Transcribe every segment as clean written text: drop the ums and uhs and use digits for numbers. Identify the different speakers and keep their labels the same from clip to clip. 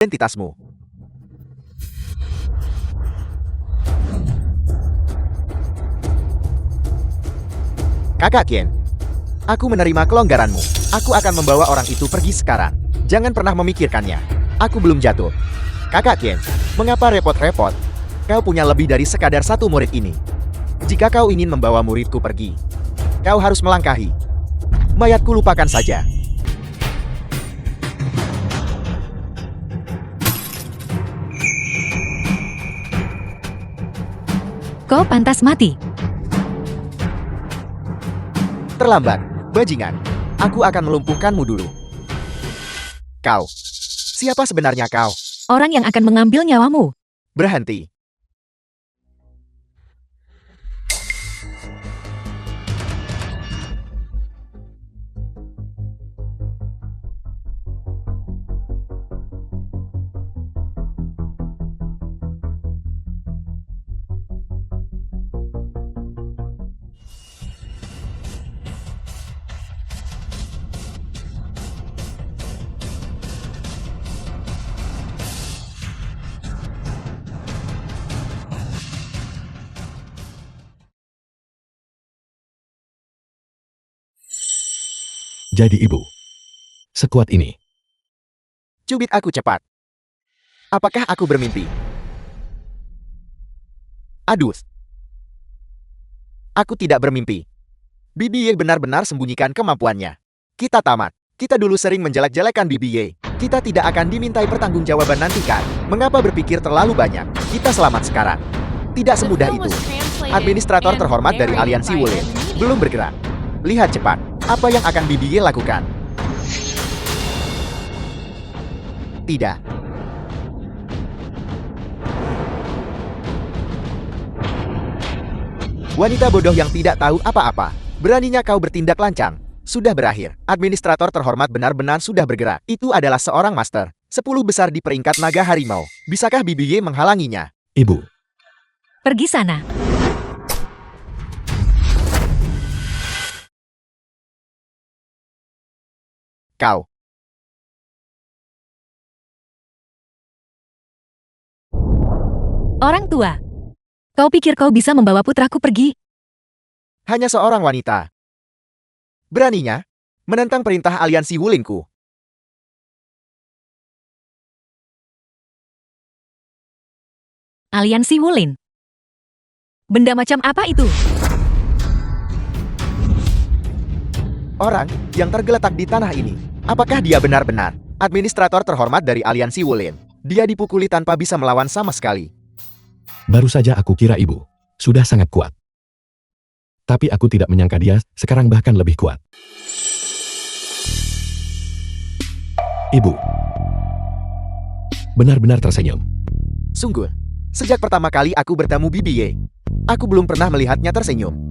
Speaker 1: identitasmu. Kakak Qian, aku menerima kelonggaranmu. Aku akan membawa orang itu pergi sekarang. Jangan pernah memikirkannya. Aku belum jatuh. Kakak Qian, mengapa repot-repot? Kau punya lebih dari sekadar satu murid ini. Jika kau ingin membawa muridku pergi, kau harus melangkahi. Mayatku lupakan saja.
Speaker 2: Kau pantas mati.
Speaker 1: Terlambat, bajingan. Aku akan melumpuhkanmu dulu. Kau. Siapa sebenarnya kau?
Speaker 2: Orang yang akan mengambil nyawamu.
Speaker 1: Berhenti.
Speaker 3: Jadi ibu. Sekuat ini.
Speaker 1: Cubit aku cepat. Apakah aku bermimpi? Aduh. Aku tidak bermimpi. Bibi Ye benar-benar sembunyikan kemampuannya. Kita tamat. Kita dulu sering menjelek-jelekan Bibi Ye. Kita tidak akan dimintai pertanggungjawaban nanti kan? Mengapa berpikir terlalu banyak? Kita selamat sekarang. Tidak semudah itu. Administrator terhormat dari Aliansi Wulin belum bergerak. Lihat cepat. Apa yang akan Bibi Ye lakukan? Tidak. Wanita bodoh yang tidak tahu apa-apa. Beraninya kau bertindak lancang. Sudah berakhir. Administrator terhormat benar-benar sudah bergerak. Itu adalah seorang master. 10 besar di peringkat naga harimau. Bisakah Bibi Ye menghalanginya?
Speaker 3: Ibu.
Speaker 2: Pergi sana.
Speaker 1: Kau.
Speaker 2: Orang tua. Kau pikir kau bisa membawa putraku pergi?
Speaker 1: Hanya seorang wanita. Beraninya menentang perintah aliansi Wulinku.
Speaker 2: Aliansi Wulin. Benda macam apa itu?
Speaker 1: Orang yang tergeletak di tanah ini. Apakah dia benar-benar administrator terhormat dari aliansi Wulin? Dia dipukuli tanpa bisa melawan sama sekali.
Speaker 3: Baru saja aku kira ibu sudah sangat kuat. Tapi aku tidak menyangka dia sekarang bahkan lebih kuat. Ibu. Benar-benar tersenyum.
Speaker 1: Sungguh, sejak pertama kali aku bertemu Bibi Ye, aku belum pernah melihatnya tersenyum.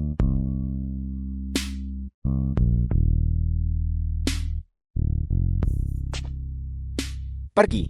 Speaker 1: Pergi.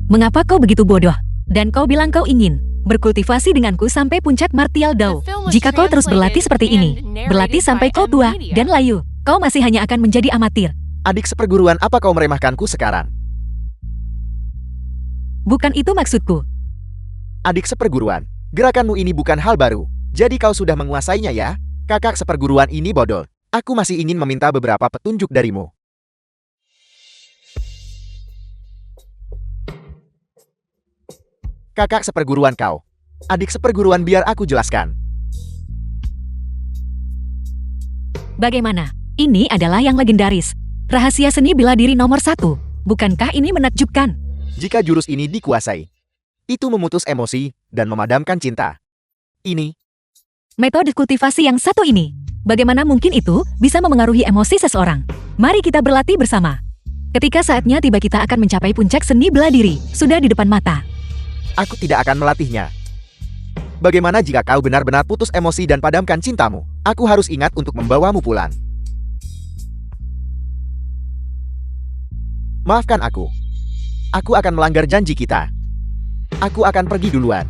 Speaker 2: Mengapa kau begitu bodoh? Dan kau bilang kau ingin berkultivasi denganku sampai puncak martial Dao. Jika kau terus berlatih seperti ini, berlatih sampai kau tua dan layu, kau masih hanya akan menjadi amatir.
Speaker 1: Adik seperguruan, apa kau meremehkanku sekarang?
Speaker 2: Bukan itu maksudku.
Speaker 1: Adik seperguruan, gerakanmu ini bukan hal baru. Jadi kau sudah menguasainya ya? Kakak seperguruan ini bodoh. Aku masih ingin meminta beberapa petunjuk darimu. Kakak seperguruan kau. Adik seperguruan biar aku jelaskan.
Speaker 2: Bagaimana? Ini adalah yang legendaris. Rahasia seni bela diri nomor 1. Bukankah ini menakjubkan?
Speaker 1: Jika jurus ini dikuasai, itu memutus emosi dan memadamkan cinta. Ini,
Speaker 2: Metode kultivasi yang satu ini. Bagaimana mungkin itu bisa memengaruhi emosi seseorang? Mari kita berlatih bersama. Ketika saatnya tiba kita akan mencapai puncak seni bela diri. Sudah di depan mata.
Speaker 1: aku tidak akan melatihnya. Bagaimana jika kau benar-benar putus emosi dan padamkan cintamu? Aku harus ingat untuk membawamu pulang. Maafkan aku. Aku akan melanggar janji kita. Aku akan pergi duluan.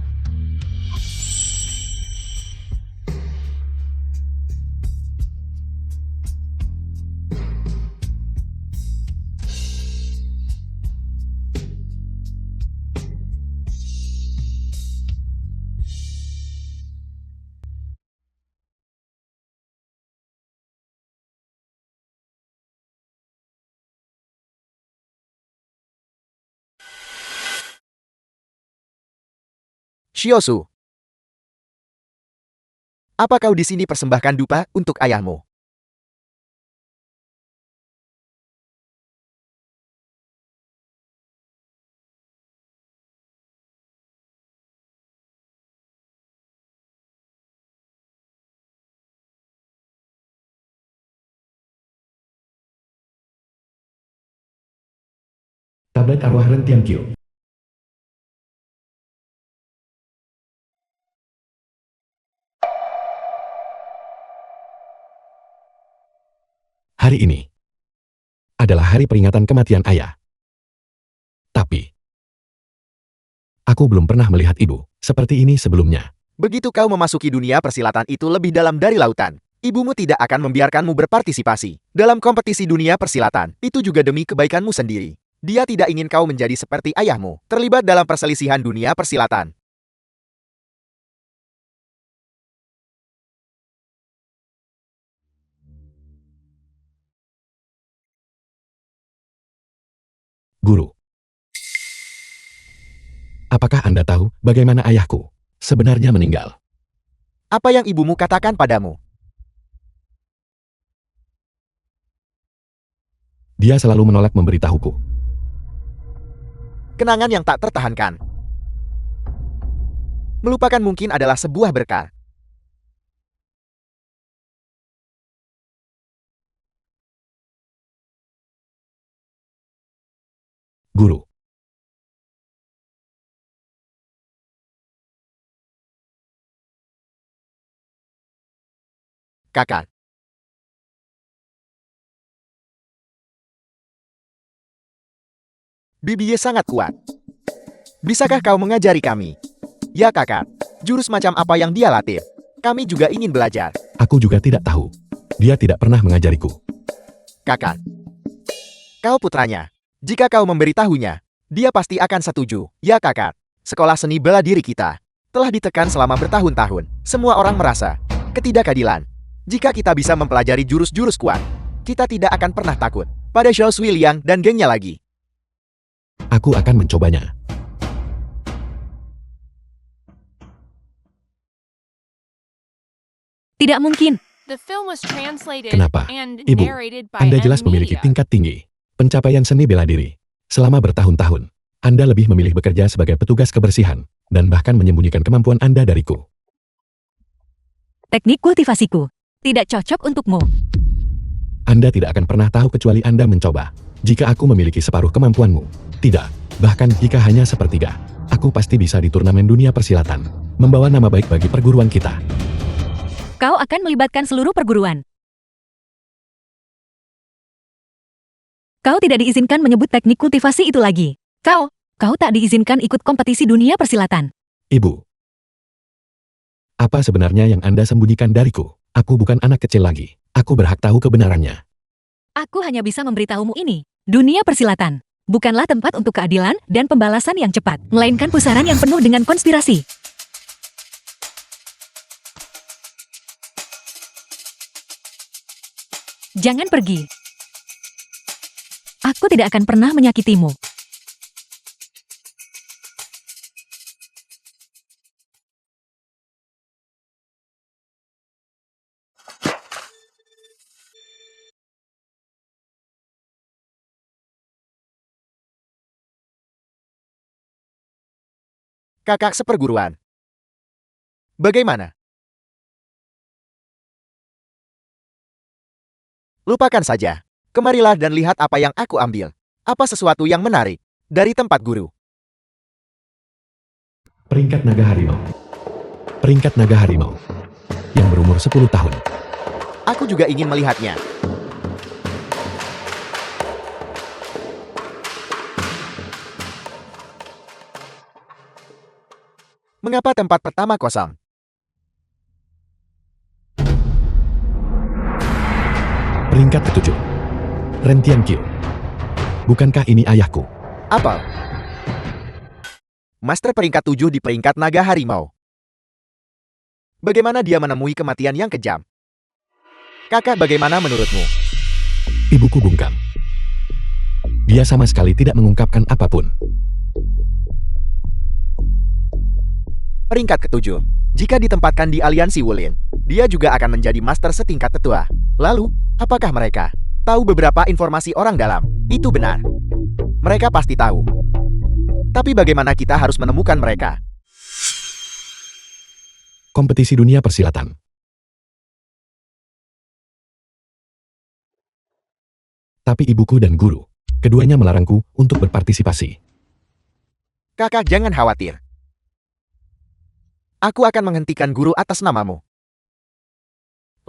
Speaker 1: Shiosu, apa kau di sini persembahkan dupa untuk ayahmu?
Speaker 3: Tablet arwah Rentian Kyo. Hari ini adalah hari peringatan kematian ayah. Tapi, aku belum pernah melihat ibu seperti ini sebelumnya.
Speaker 1: Begitu kau memasuki dunia persilatan itu lebih dalam dari lautan, ibumu tidak akan membiarkanmu berpartisipasi dalam kompetisi dunia persilatan. Itu juga demi kebaikanmu sendiri. Dia tidak ingin kau menjadi seperti ayahmu, terlibat dalam perselisihan dunia persilatan.
Speaker 3: Guru, apakah Anda tahu bagaimana ayahku sebenarnya meninggal?
Speaker 1: Apa yang ibumu katakan padamu?
Speaker 3: Dia selalu menolak memberitahuku.
Speaker 1: Kenangan yang tak tertahankan. Melupakan mungkin adalah sebuah berkah.
Speaker 3: Guru,
Speaker 1: Kakak. Bibiye sangat kuat. Bisakah kau mengajari kami? Ya kakak, jurus macam apa yang dia latih? Kami juga ingin belajar.
Speaker 3: aku juga tidak tahu. Dia tidak pernah mengajariku.
Speaker 1: Kakak. Kau putranya. Jika kau memberitahunya, dia pasti akan setuju. Ya kakak, sekolah seni bela diri kita telah ditekan selama bertahun-tahun. Semua orang merasa ketidakadilan. Jika kita bisa mempelajari jurus-jurus kuat, kita tidak akan pernah takut pada Xiao Sui Liang dan gengnya lagi.
Speaker 3: Aku akan mencobanya.
Speaker 2: Tidak mungkin.
Speaker 3: Kenapa? Ibu, Anda jelas memiliki tingkat tinggi pencapaian seni bela diri. Selama bertahun-tahun, Anda lebih memilih bekerja sebagai petugas kebersihan dan bahkan menyembunyikan kemampuan Anda dariku.
Speaker 2: Teknik kultivasiku tidak cocok untukmu.
Speaker 3: Anda tidak akan pernah tahu kecuali Anda mencoba. Jika aku memiliki separuh kemampuanmu, tidak, bahkan jika hanya sepertiga, aku pasti bisa di turnamen dunia persilatan, membawa nama baik bagi perguruan kita.
Speaker 2: Kau akan melibatkan seluruh perguruan. Kau tidak diizinkan menyebut teknik kultivasi itu lagi. Kau tak diizinkan ikut kompetisi dunia persilatan.
Speaker 3: Ibu, apa sebenarnya yang Anda sembunyikan dariku? Aku bukan anak kecil lagi. Aku berhak tahu kebenarannya.
Speaker 2: Aku hanya bisa memberitahumu ini. Dunia persilatan bukanlah tempat untuk keadilan dan pembalasan yang cepat, melainkan pusaran yang penuh dengan konspirasi. Jangan pergi. Aku tidak akan pernah menyakitimu.
Speaker 1: Kakak seperguruan. Bagaimana? Lupakan saja. Kemarilah dan lihat apa yang aku ambil. Apa sesuatu yang menarik dari tempat guru.
Speaker 3: Peringkat naga harimau. Peringkat naga harimau. Yang berumur 10 tahun.
Speaker 1: Aku juga ingin melihatnya. Mengapa tempat pertama kosong?
Speaker 3: Peringkat ke-7. Rentian Kyo. Bukankah ini ayahku?
Speaker 1: Apa? Master peringkat 7 di peringkat naga harimau. Bagaimana dia menemui kematian yang kejam? Kakak, bagaimana menurutmu?
Speaker 3: Ibuku bungkam. Dia sama sekali tidak mengungkapkan apapun.
Speaker 1: Peringkat ke-7. Jika ditempatkan di aliansi Wulin, dia juga akan menjadi master setingkat tetua. Lalu, apakah mereka tahu beberapa informasi orang dalam? Itu benar. Mereka pasti tahu. Tapi bagaimana kita harus menemukan mereka?
Speaker 3: Kompetisi dunia persilatan. Tapi ibuku dan guru, keduanya melarangku untuk berpartisipasi.
Speaker 1: Kakak, jangan khawatir. Aku akan menghentikan guru atas namamu.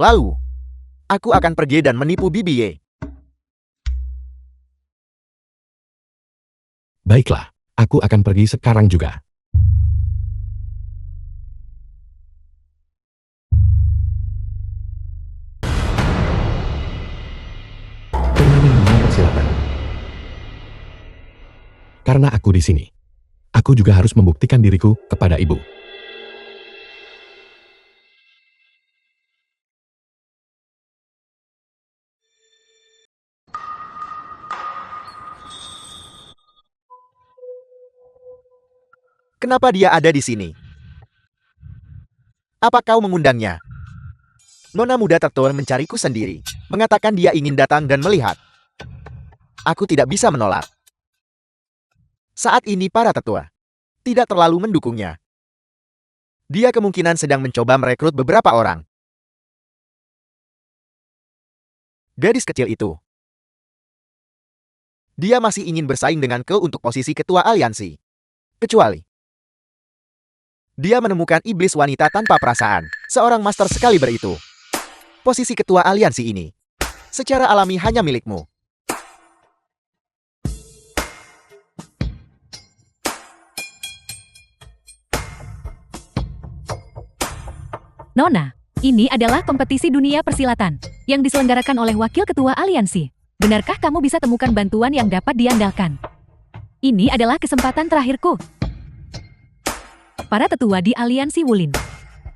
Speaker 1: Lalu, aku akan pergi dan menipu BBA.
Speaker 3: Baiklah, aku akan pergi sekarang juga. Turnamen dunia persilatan. Karena aku di sini, aku juga harus membuktikan diriku kepada ibu.
Speaker 1: Kenapa dia ada di sini? Apa kau mengundangnya? Nona muda tertua mencariku sendiri, mengatakan dia ingin datang dan melihat. Aku tidak bisa menolak. Saat ini para tetua tidak terlalu mendukungnya. Dia kemungkinan sedang mencoba merekrut beberapa orang. Gadis kecil itu. Dia masih ingin bersaing denganku untuk posisi ketua aliansi. Kecuali dia menemukan iblis wanita tanpa perasaan, seorang master Excalibur itu. Posisi ketua aliansi ini secara alami hanya milikmu.
Speaker 2: Nona, ini adalah kompetisi dunia persilatan yang diselenggarakan oleh Wakil Ketua Aliansi. Benarkah kamu bisa temukan bantuan yang dapat diandalkan? Ini adalah kesempatan terakhirku. Para tetua di Aliansi Wulin.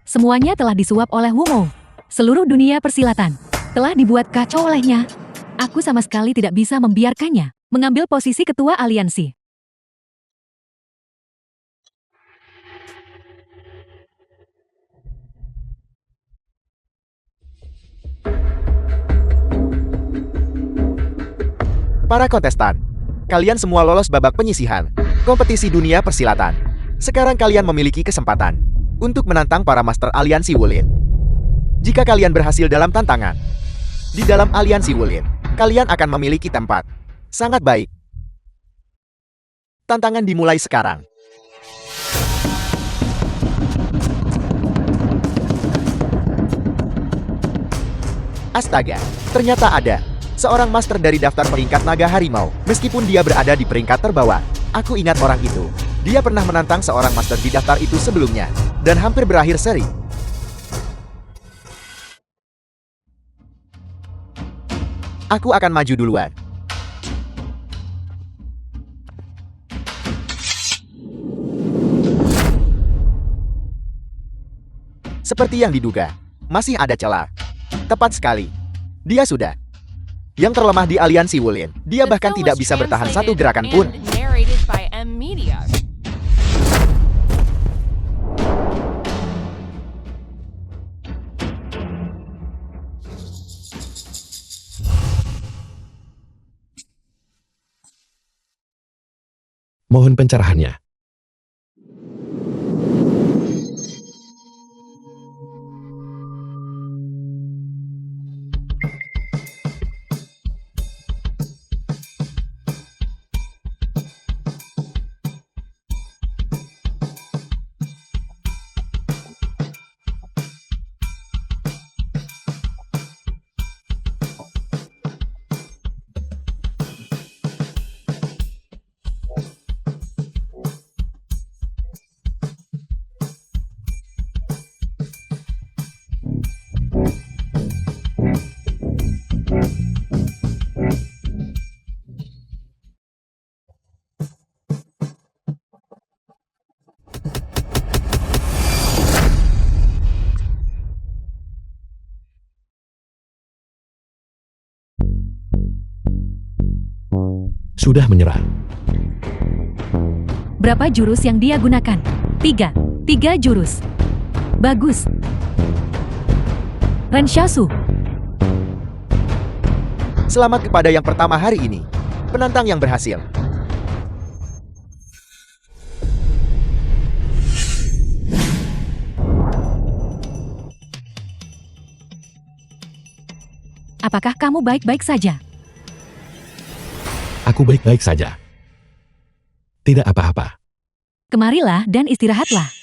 Speaker 2: Semuanya telah disuap oleh Wumo. Seluruh dunia persilatan telah dibuat kacau olehnya. Aku sama sekali tidak bisa membiarkannya mengambil posisi ketua aliansi.
Speaker 1: Para kontestan, kalian semua lolos babak penyisihan kompetisi dunia persilatan. Sekarang kalian memiliki kesempatan untuk menantang para master aliansi Wulin. Jika kalian berhasil dalam tantangan di dalam aliansi Wulin, kalian akan memiliki tempat. Sangat baik. Tantangan dimulai sekarang. Astaga, ternyata ada seorang master dari daftar peringkat naga harimau. Meskipun dia berada di peringkat terbawah, aku ingat orang itu. Dia pernah menantang seorang master di daftar itu sebelumnya, dan hampir berakhir seri. Aku akan maju duluan. Seperti yang diduga, masih ada celah. Tepat sekali. Dia sudah Yang terlemah di aliansi Wulin, dia bahkan tidak bisa bertahan satu gerakan pun.
Speaker 3: Mohon pencerahannya. Sudah menyerah.
Speaker 2: Berapa jurus yang dia gunakan? 3. 3 jurus. Bagus. Renshasu.
Speaker 1: Selamat kepada yang pertama hari ini. Penantang yang berhasil.
Speaker 2: Apakah kamu baik-baik saja?
Speaker 3: Aku baik-baik saja. Tidak apa-apa.
Speaker 2: Kemarilah dan istirahatlah.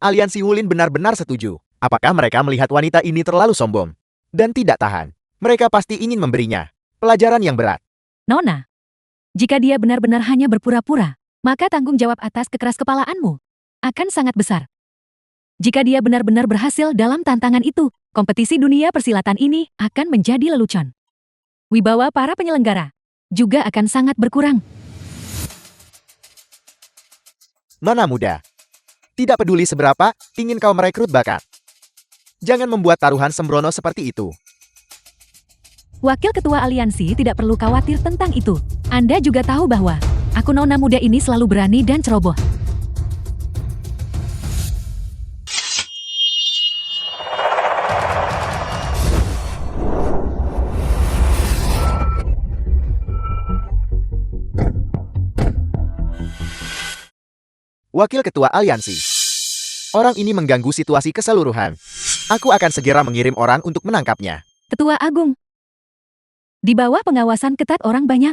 Speaker 1: Aliansi Wulin benar-benar setuju. Apakah mereka melihat wanita ini terlalu sombong dan tidak tahan? Mereka pasti ingin memberinya pelajaran yang berat.
Speaker 2: Nona, jika dia benar-benar hanya berpura-pura, maka tanggung jawab atas kekeras-kepalaanmu akan sangat besar. Jika dia benar-benar berhasil dalam tantangan itu, kompetisi dunia persilatan ini akan menjadi lelucon. Wibawa para penyelenggara juga akan sangat berkurang.
Speaker 1: Nona muda, tidak peduli seberapa ingin kau merekrut bakat. Jangan membuat taruhan sembrono seperti itu.
Speaker 2: Wakil ketua aliansi tidak perlu khawatir tentang itu. Anda juga tahu bahwa aku nona muda ini selalu berani dan ceroboh.
Speaker 1: Wakil ketua aliansi. Orang ini mengganggu situasi keseluruhan. Aku akan segera mengirim orang untuk menangkapnya.
Speaker 2: Ketua Agung. Di bawah pengawasan ketat orang banyak.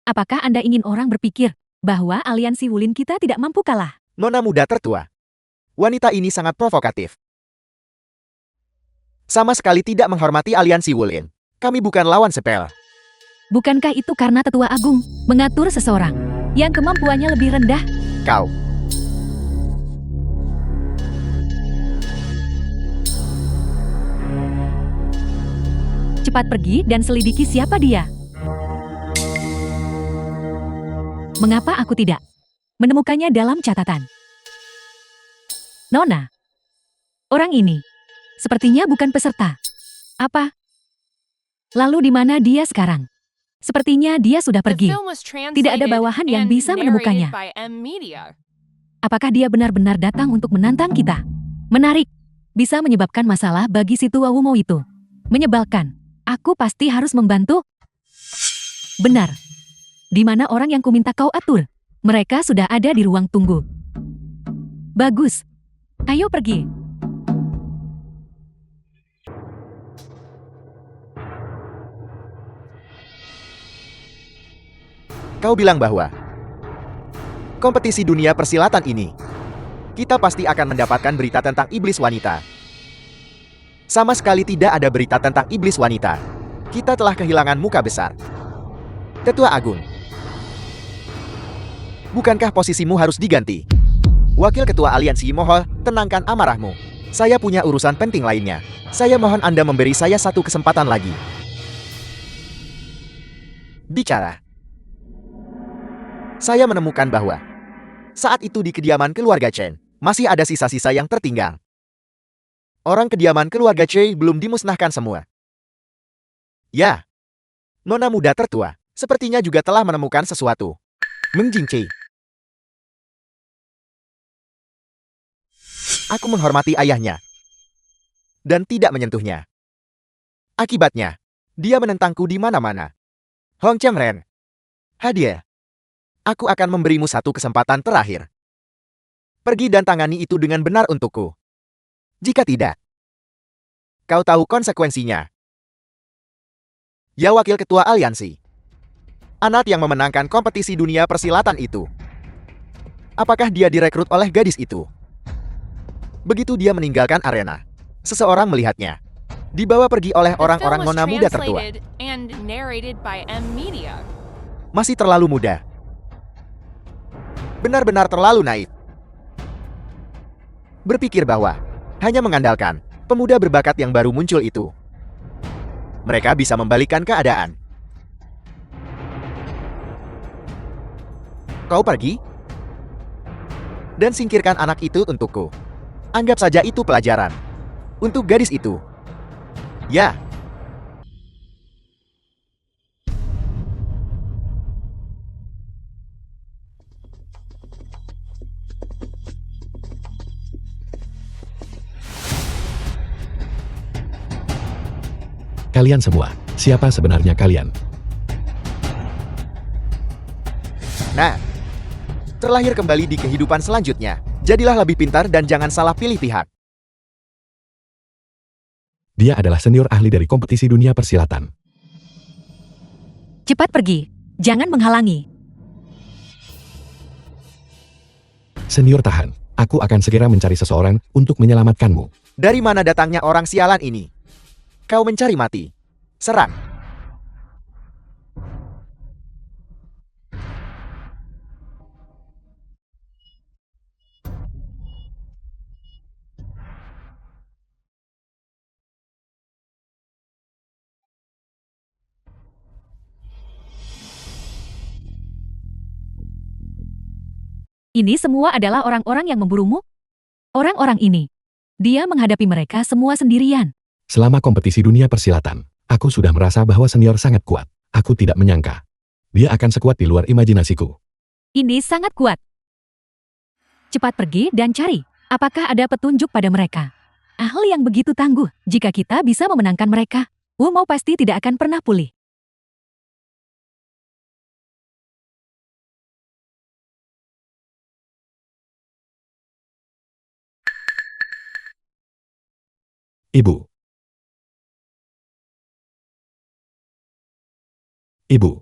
Speaker 2: Apakah Anda ingin orang berpikir bahwa aliansi Wulin kita tidak mampu kalah?
Speaker 1: Nona muda tertua. Wanita ini sangat provokatif. Sama sekali tidak menghormati aliansi Wulin. Kami bukan lawan sepele.
Speaker 2: Bukankah itu karena Tetua Agung mengatur seseorang yang kemampuannya lebih rendah?
Speaker 1: Kau.
Speaker 2: Cepat pergi dan selidiki siapa dia. Mengapa aku tidak menemukannya dalam catatan? Nona, orang ini sepertinya bukan peserta. Apa? Lalu di mana dia sekarang? Sepertinya dia sudah pergi. Tidak ada bawahan yang bisa menemukannya. Apakah dia benar-benar datang untuk menantang kita? Menarik. Bisa menyebabkan masalah bagi si tua Wumo itu. Menyebalkan. Aku pasti harus membantu. Benar. Di mana orang yang kuminta kau atur? Mereka sudah ada di ruang tunggu. Bagus. Ayo pergi.
Speaker 1: Kau bilang bahwa kompetisi dunia persilatan ini, kita pasti akan mendapatkan berita tentang iblis wanita. Sama sekali tidak ada berita tentang iblis wanita. Kita telah kehilangan muka besar. Ketua Agung, bukankah posisimu harus diganti? Wakil Ketua Aliansi mohon, tenangkan amarahmu. Saya punya urusan penting lainnya. Saya mohon Anda memberi saya satu kesempatan lagi. Bicara. Saya menemukan bahwa saat itu di kediaman keluarga Chen, masih ada sisa-sisa yang tertinggal. Orang kediaman keluarga Chen belum dimusnahkan semua. Ya, nona muda tertua, sepertinya juga telah menemukan sesuatu. Meng Jingqi. Aku menghormati ayahnya dan tidak menyentuhnya. Akibatnya, dia menentangku di mana-mana. Hong Chengren, hadiah. Aku akan memberimu satu kesempatan terakhir. Pergi dan tangani itu dengan benar untukku. Jika tidak, kau tahu konsekuensinya. Ya Wakil Ketua Aliansi, anak yang memenangkan kompetisi dunia persilatan itu, apakah dia direkrut oleh gadis itu? Begitu dia meninggalkan arena, seseorang melihatnya, dibawa pergi oleh orang-orang nona muda tertua. Masih terlalu muda. Benar-benar terlalu naif. Berpikir bahwa hanya mengandalkan pemuda berbakat yang baru muncul itu, mereka bisa membalikkan keadaan. Kau pergi dan singkirkan anak itu untukku. Anggap saja itu pelajaran untuk gadis itu. Ya.
Speaker 3: Kalian semua, siapa sebenarnya kalian?
Speaker 1: Nah, terlahir kembali di kehidupan selanjutnya. Jadilah lebih pintar dan jangan salah pilih pihak.
Speaker 3: Dia adalah senior ahli dari kompetisi dunia persilatan.
Speaker 2: Cepat pergi. Jangan menghalangi.
Speaker 3: Senior tahan. Aku akan segera mencari seseorang untuk menyelamatkanmu.
Speaker 1: Dari mana datangnya orang sialan ini? Kau mencari mati. Serang.
Speaker 2: Ini semua adalah orang-orang yang memburumu? Orang-orang ini. Dia menghadapi mereka semua sendirian.
Speaker 3: Selama kompetisi dunia persilatan, aku sudah merasa bahwa senior sangat kuat. Aku tidak menyangka dia akan sekuat di luar imajinasiku.
Speaker 2: Ini sangat kuat. Cepat pergi dan cari. Apakah ada petunjuk pada mereka? Ahli yang begitu tangguh, jika kita bisa memenangkan mereka, Wu Mo pasti tidak akan pernah pulih.
Speaker 3: Ibu. Ibu.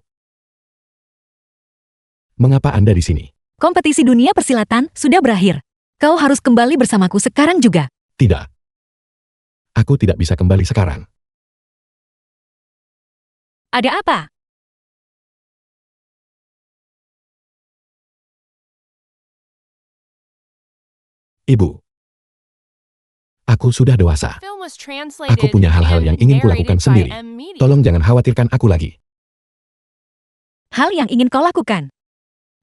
Speaker 3: Mengapa Anda di sini?
Speaker 2: Kompetisi dunia persilatan sudah berakhir. Kau harus kembali bersamaku sekarang juga.
Speaker 3: Tidak. Aku tidak bisa kembali sekarang.
Speaker 2: Ada apa?
Speaker 3: Ibu. Aku sudah dewasa. Aku punya hal-hal yang ingin kulakukan sendiri. Tolong jangan khawatirkan aku lagi.
Speaker 2: Hal yang ingin kau lakukan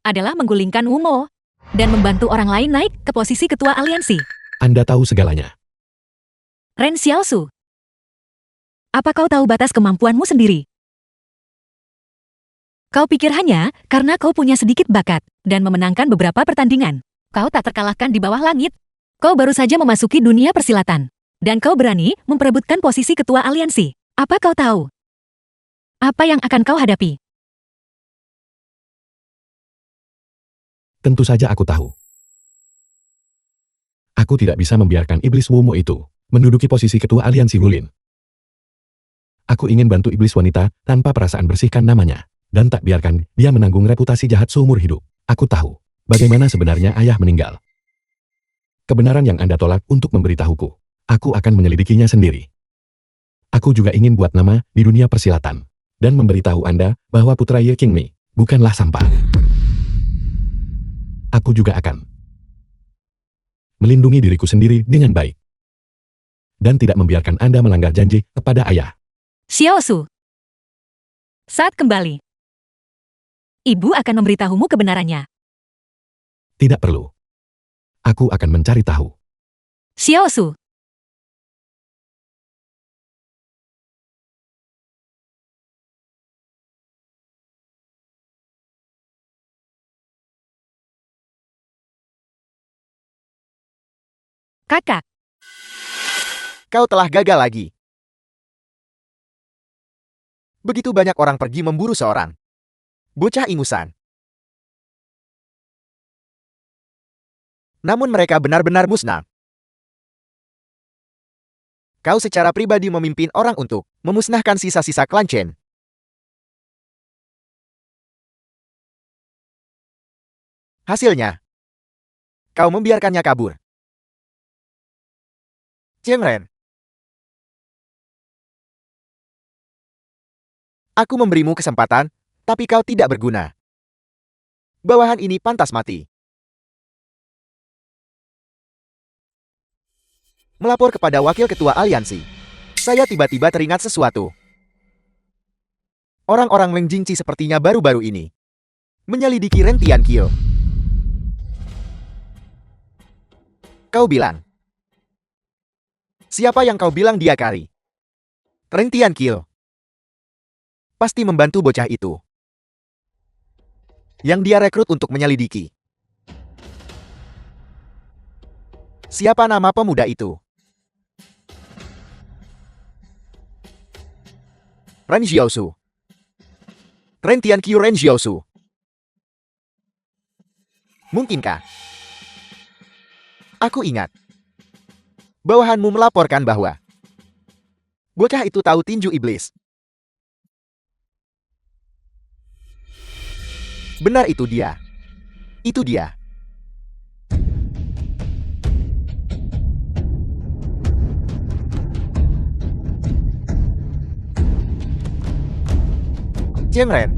Speaker 2: adalah menggulingkan Wu Mo dan membantu orang lain naik ke posisi ketua aliansi.
Speaker 3: Anda tahu segalanya.
Speaker 2: Ren Xiaosu, apa kau tahu batas kemampuanmu sendiri? Kau pikir hanya karena kau punya sedikit bakat dan memenangkan beberapa pertandingan, kau tak terkalahkan di bawah langit? Kau baru saja memasuki dunia persilatan, dan kau berani memperebutkan posisi ketua aliansi. Apa kau tahu? Apa yang akan kau hadapi?
Speaker 3: Tentu saja aku tahu. Aku tidak bisa membiarkan iblis Wu Mo itu menduduki posisi ketua aliansi Wulin. Aku ingin bantu iblis wanita tanpa perasaan bersihkan namanya, dan tak biarkan dia menanggung reputasi jahat seumur hidup. Aku tahu Bagaimana sebenarnya ayah meninggal? Kebenaran yang Anda tolak untuk memberitahuku. Aku akan menyelidikinya sendiri. Aku juga ingin buat nama di dunia persilatan. Dan memberitahu Anda bahwa putra Ye Qingmei bukanlah sampah. Aku juga akan melindungi diriku sendiri dengan baik. Dan tidak membiarkan Anda melanggar janji kepada ayah.
Speaker 2: Xiao Su. Saat kembali. Ibu akan memberitahumu kebenarannya.
Speaker 3: Tidak perlu. Aku akan mencari tahu.
Speaker 2: Xiao Su. Kakak,
Speaker 1: Kau telah gagal lagi. Begitu banyak orang pergi memburu seorang bocah ingusan. Namun mereka benar-benar musnah. Kau secara pribadi memimpin orang untuk memusnahkan sisa-sisa klan Chen. Hasilnya, kau membiarkannya kabur. Cheng Ren. Aku memberimu kesempatan, tapi kau tidak berguna. Bawahan ini pantas mati. Melapor kepada Wakil Ketua Aliansi. Saya tiba-tiba teringat sesuatu. Orang-orang Leng Jingqi sepertinya baru-baru ini menyelidiki Ren Tianqiu. Kau bilang. Siapa yang kau bilang dia kari? Ren Tianqiu. Pasti membantu bocah itu. Yang dia rekrut untuk menyelidiki. Siapa nama pemuda itu? Ren Xiaosu. Ren Tianqiu Ren Xiaosu. Mungkinkah? Aku ingat. Bawahanmu melaporkan bahwa bocah itu tahu tinju iblis. Benar, itu dia. Itu dia. Cheng Ren,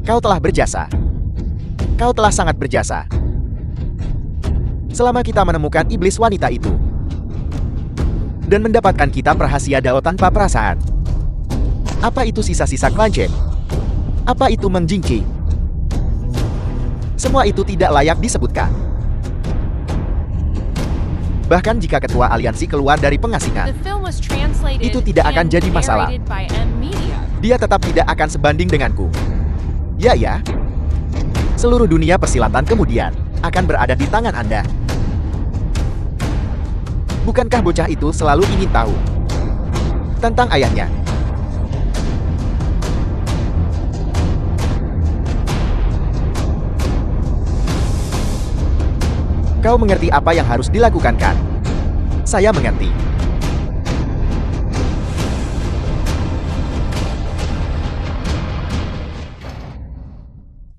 Speaker 1: kau telah berjasa. Kau telah sangat berjasa. Selama kita menemukan iblis wanita itu. Dan mendapatkan kitab rahasia Dao tanpa perasaan. Apa itu sisa-sisa klan Chen? Apa itu Meng Jingqi? Semua itu tidak layak disebutkan. Bahkan jika ketua aliansi keluar dari pengasingan, itu tidak akan jadi masalah. Dia tetap tidak akan sebanding denganku. Ya. Seluruh dunia persilatan kemudian akan berada di tangan Anda. Bukankah bocah itu selalu ingin tahu tentang ayahnya? Kau mengerti apa yang harus dilakukan, kan? Saya mengerti.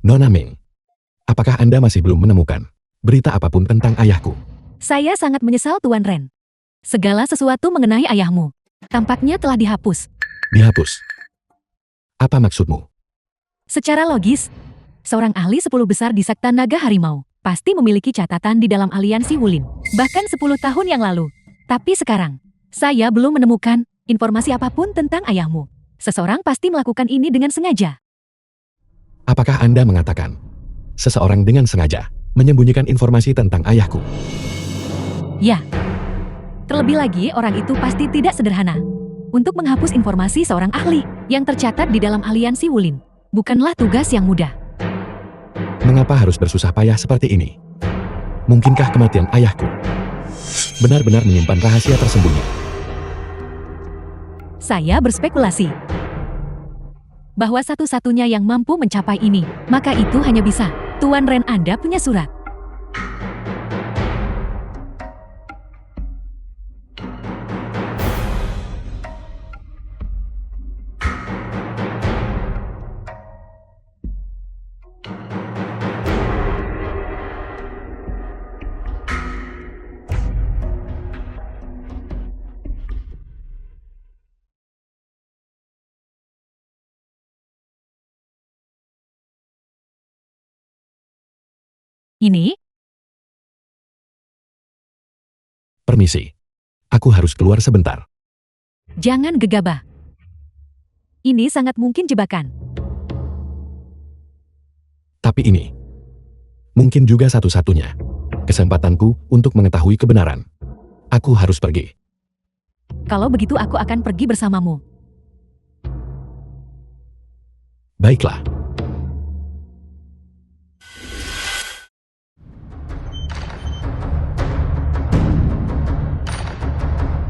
Speaker 3: Nona Ming, apakah Anda masih belum menemukan berita apapun tentang ayahku?
Speaker 2: saya sangat menyesal Tuan Ren. Segala sesuatu mengenai ayahmu tampaknya telah dihapus.
Speaker 3: Dihapus? Apa maksudmu?
Speaker 2: Secara logis, seorang ahli 10 besar di Sekta Naga Harimau pasti memiliki catatan di dalam aliansi Wulin. Bahkan 10 tahun yang lalu. Tapi sekarang, saya belum menemukan informasi apapun tentang ayahmu. Seseorang pasti melakukan ini dengan sengaja.
Speaker 3: Apakah Anda mengatakan seseorang dengan sengaja menyembunyikan informasi tentang ayahku?
Speaker 2: Ya. Terlebih lagi, orang itu pasti tidak sederhana. Untuk menghapus informasi seorang ahli yang tercatat di dalam aliansi Wulin bukanlah tugas yang mudah.
Speaker 3: Mengapa harus bersusah payah seperti ini? Mungkinkah kematian ayahku benar-benar menyimpan rahasia tersembunyi?
Speaker 2: Saya berspekulasi bahwa satu-satunya yang mampu mencapai ini, maka itu hanya bisa Tuan Ren. Anda punya surat. Ini,
Speaker 3: Permisi. Aku harus keluar sebentar.
Speaker 2: jangan gegabah. Ini sangat mungkin jebakan.
Speaker 3: Tapi ini mungkin juga satu-satunya kesempatanku untuk mengetahui kebenaran. Aku harus pergi.
Speaker 2: Kalau begitu aku akan pergi bersamamu.
Speaker 3: Baiklah.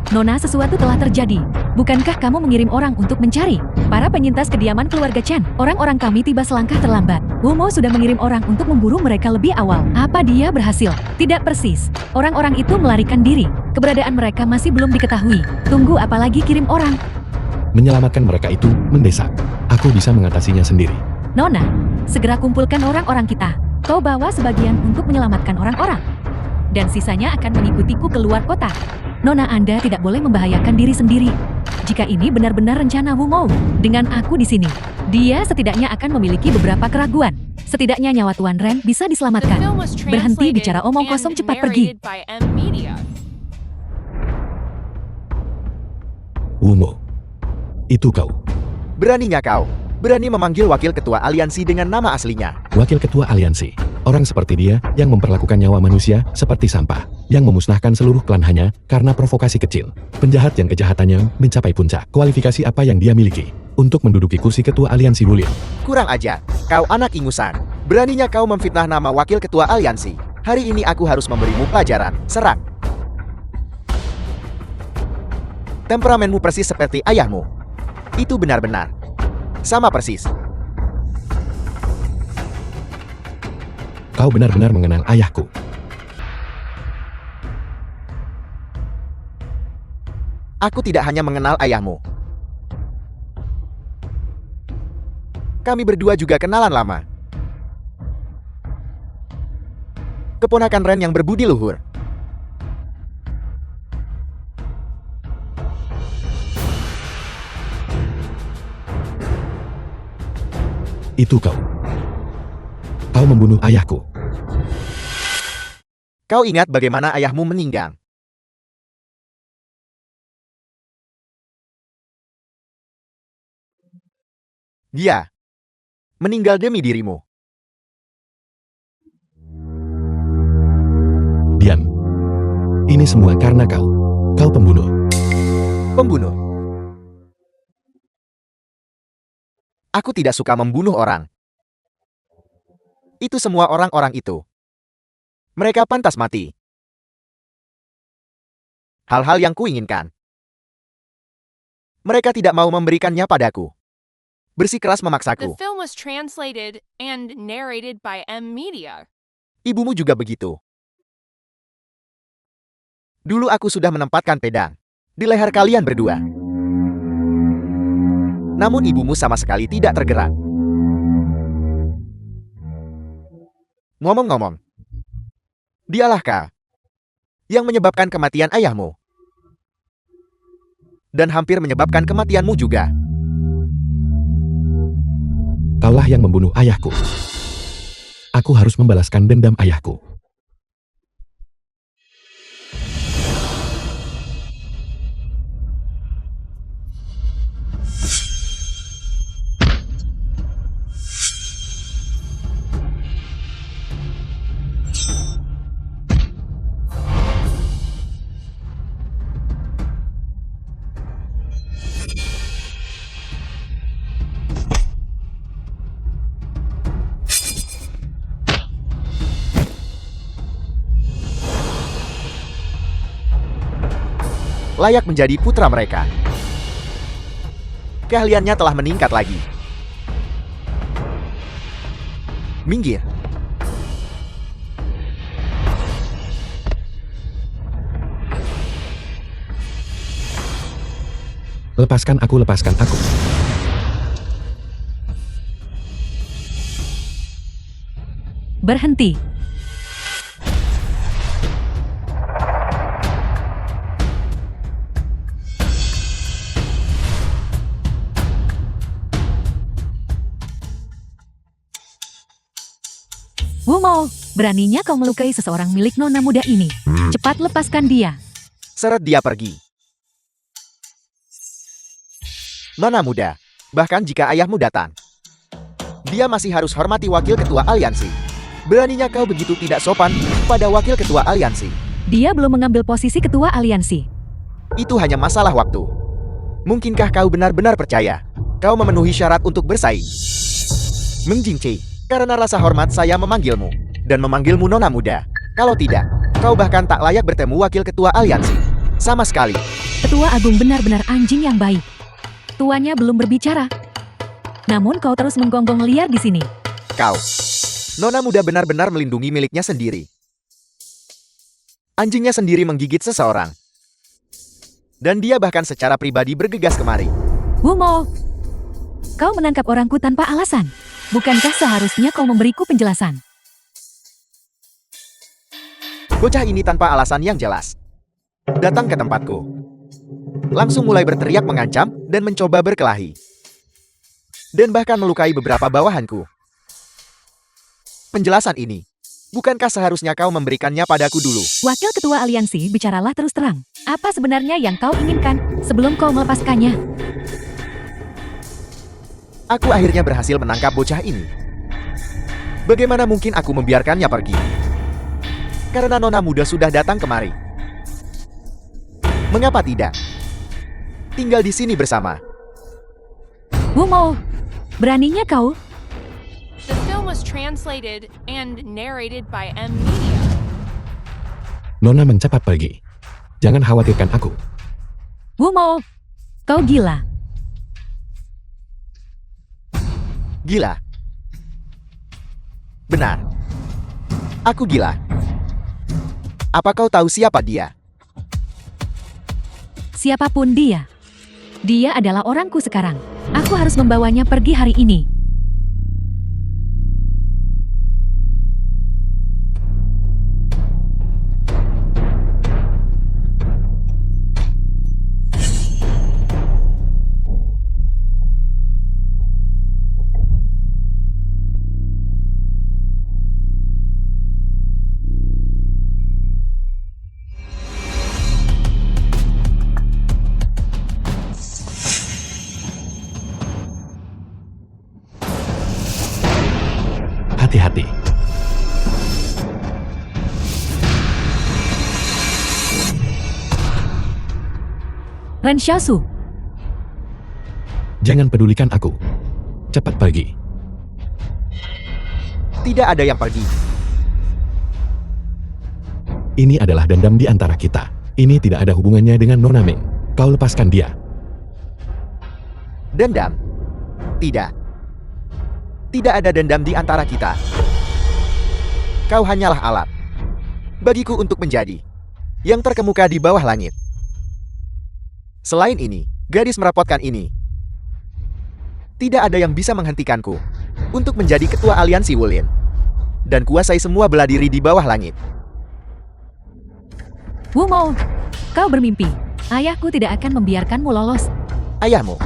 Speaker 2: Nona, sesuatu telah terjadi. Bukankah kamu mengirim orang untuk mencari para penyintas kediaman keluarga Chen? Orang-orang kami tiba selangkah terlambat. Wumo sudah mengirim orang untuk memburu mereka lebih awal. Apa dia berhasil? Tidak persis. Orang-orang itu melarikan diri. Keberadaan mereka masih belum diketahui. Tunggu, apalagi kirim orang.
Speaker 3: Menyelamatkan mereka itu mendesak. Aku bisa mengatasinya sendiri.
Speaker 2: Nona, segera kumpulkan orang-orang kita. Kau bawa sebagian untuk menyelamatkan orang-orang. Dan sisanya akan mengikutiku keluar kota. Nona, Anda tidak boleh membahayakan diri sendiri. Jika ini benar-benar rencana Wumo, dengan aku di sini, dia setidaknya akan memiliki beberapa keraguan. Setidaknya nyawa Tuan Ren bisa diselamatkan. Berhenti bicara omong kosong, cepat pergi.
Speaker 3: Wumo. Itu kau.
Speaker 1: Beraninya kau? Berani memanggil wakil ketua aliansi dengan nama aslinya.
Speaker 3: Wakil ketua aliansi. Orang seperti dia yang memperlakukan nyawa manusia seperti sampah. Yang memusnahkan seluruh klan hanya karena provokasi kecil. Penjahat yang kejahatannya mencapai puncak. Kualifikasi apa yang dia miliki untuk menduduki kursi ketua aliansi Wulin?
Speaker 1: Kurang ajar, kau anak ingusan. Beraninya kau memfitnah nama wakil ketua aliansi. Hari ini aku harus memberimu pelajaran. Serang. Temperamenmu persis seperti ayahmu. Itu benar-benar sama persis.
Speaker 3: Kau benar-benar mengenal ayahku.
Speaker 1: Aku tidak hanya mengenal ayahmu. Kami berdua juga kenalan lama. Keponakan Ren yang berbudi luhur.
Speaker 3: Itu kau. Kau membunuh ayahku.
Speaker 1: Kau ingat bagaimana ayahmu meninggal? Dia meninggal demi dirimu.
Speaker 3: Diam. Ini semua karena kau. Kau pembunuh.
Speaker 1: Pembunuh. Aku tidak suka membunuh orang. Itu semua orang-orang itu. Mereka pantas mati. Hal-hal yang kuinginkan. Mereka tidak mau memberikannya padaku. Bersikeras memaksaku.
Speaker 4: The film was translated and narrated by M Media.
Speaker 1: Ibumu juga begitu. Dulu aku sudah menempatkan pedang di leher kalian berdua. Namun ibumu sama sekali tidak tergerak. Ngomong-ngomong, dialahkah yang menyebabkan kematian ayahmu? Dan hampir menyebabkan kematianmu juga.
Speaker 3: Kaulah yang membunuh ayahku. Aku harus membalaskan dendam ayahku.
Speaker 1: Layak menjadi putra mereka. Keahliannya telah meningkat lagi. Minggir.
Speaker 3: Lepaskan aku, lepaskan aku.
Speaker 2: Berhenti. Wumo, Beraninya kau melukai seseorang milik nona muda ini. Cepat lepaskan dia.
Speaker 1: Seret dia pergi. Nona muda, bahkan jika ayahmu datang, dia masih harus hormati wakil ketua aliansi. Beraninya kau begitu tidak sopan pada wakil ketua aliansi.
Speaker 2: Dia belum mengambil posisi ketua aliansi.
Speaker 1: Itu hanya masalah waktu. Mungkinkah kau benar-benar percaya kau memenuhi syarat untuk bersaing? Meng Jingqi, karena rasa hormat saya memanggilmu dan memanggilmu nona muda. Kalau tidak, kau bahkan tak layak bertemu wakil ketua aliansi. Sama sekali.
Speaker 2: Ketua Agung benar-benar anjing yang baik. Tuannya belum berbicara. Namun kau terus menggonggong liar di sini.
Speaker 1: Kau, nona muda benar-benar melindungi miliknya sendiri. Anjingnya sendiri menggigit seseorang. Dan dia bahkan secara pribadi bergegas kemari.
Speaker 2: Wumo, kau menangkap orangku tanpa alasan. Bukankah seharusnya kau memberiku penjelasan?
Speaker 1: Bocah ini tanpa alasan yang jelas datang ke tempatku. Langsung mulai berteriak mengancam dan mencoba berkelahi. Dan bahkan melukai beberapa bawahanku. Penjelasan ini, bukankah seharusnya kau memberikannya padaku dulu?
Speaker 2: Wakil ketua aliansi, bicaralah terus terang. Apa sebenarnya yang kau inginkan sebelum kau melepaskannya?
Speaker 1: Aku akhirnya berhasil menangkap bocah ini. Bagaimana mungkin aku membiarkannya pergi? Karena nona muda sudah datang kemari. Mengapa tidak? Tinggal di sini bersama.
Speaker 2: Wumo, beraninya kau?
Speaker 4: The film was translated and narrated by M Media.
Speaker 3: Nona mencepat pergi. Jangan khawatirkan aku.
Speaker 2: Wumo, kau gila.
Speaker 1: Gila. Benar. Aku gila. Apa kau tahu siapa dia?
Speaker 2: Siapapun dia. Dia adalah orangku sekarang. Aku harus membawanya pergi hari ini.
Speaker 3: Hati-hati.
Speaker 2: Ren Xiaosu,
Speaker 3: Jangan pedulikan aku. Cepat pergi.
Speaker 1: Tidak ada yang pergi.
Speaker 3: Ini adalah dendam di antara kita. Ini tidak ada hubungannya dengan Nona Meng. Kau lepaskan dia.
Speaker 1: Dendam? Tidak. Tidak ada dendam di antara kita. Kau hanyalah alat bagiku untuk menjadi yang terkemuka di bawah langit. Selain ini, gadis merepotkan ini, tidak ada yang bisa menghentikanku untuk menjadi ketua aliansi Wulin dan kuasai semua bela diri di bawah langit.
Speaker 2: Wumo, kau bermimpi. Ayahku tidak akan membiarkanmu lolos.
Speaker 1: Ayahmu?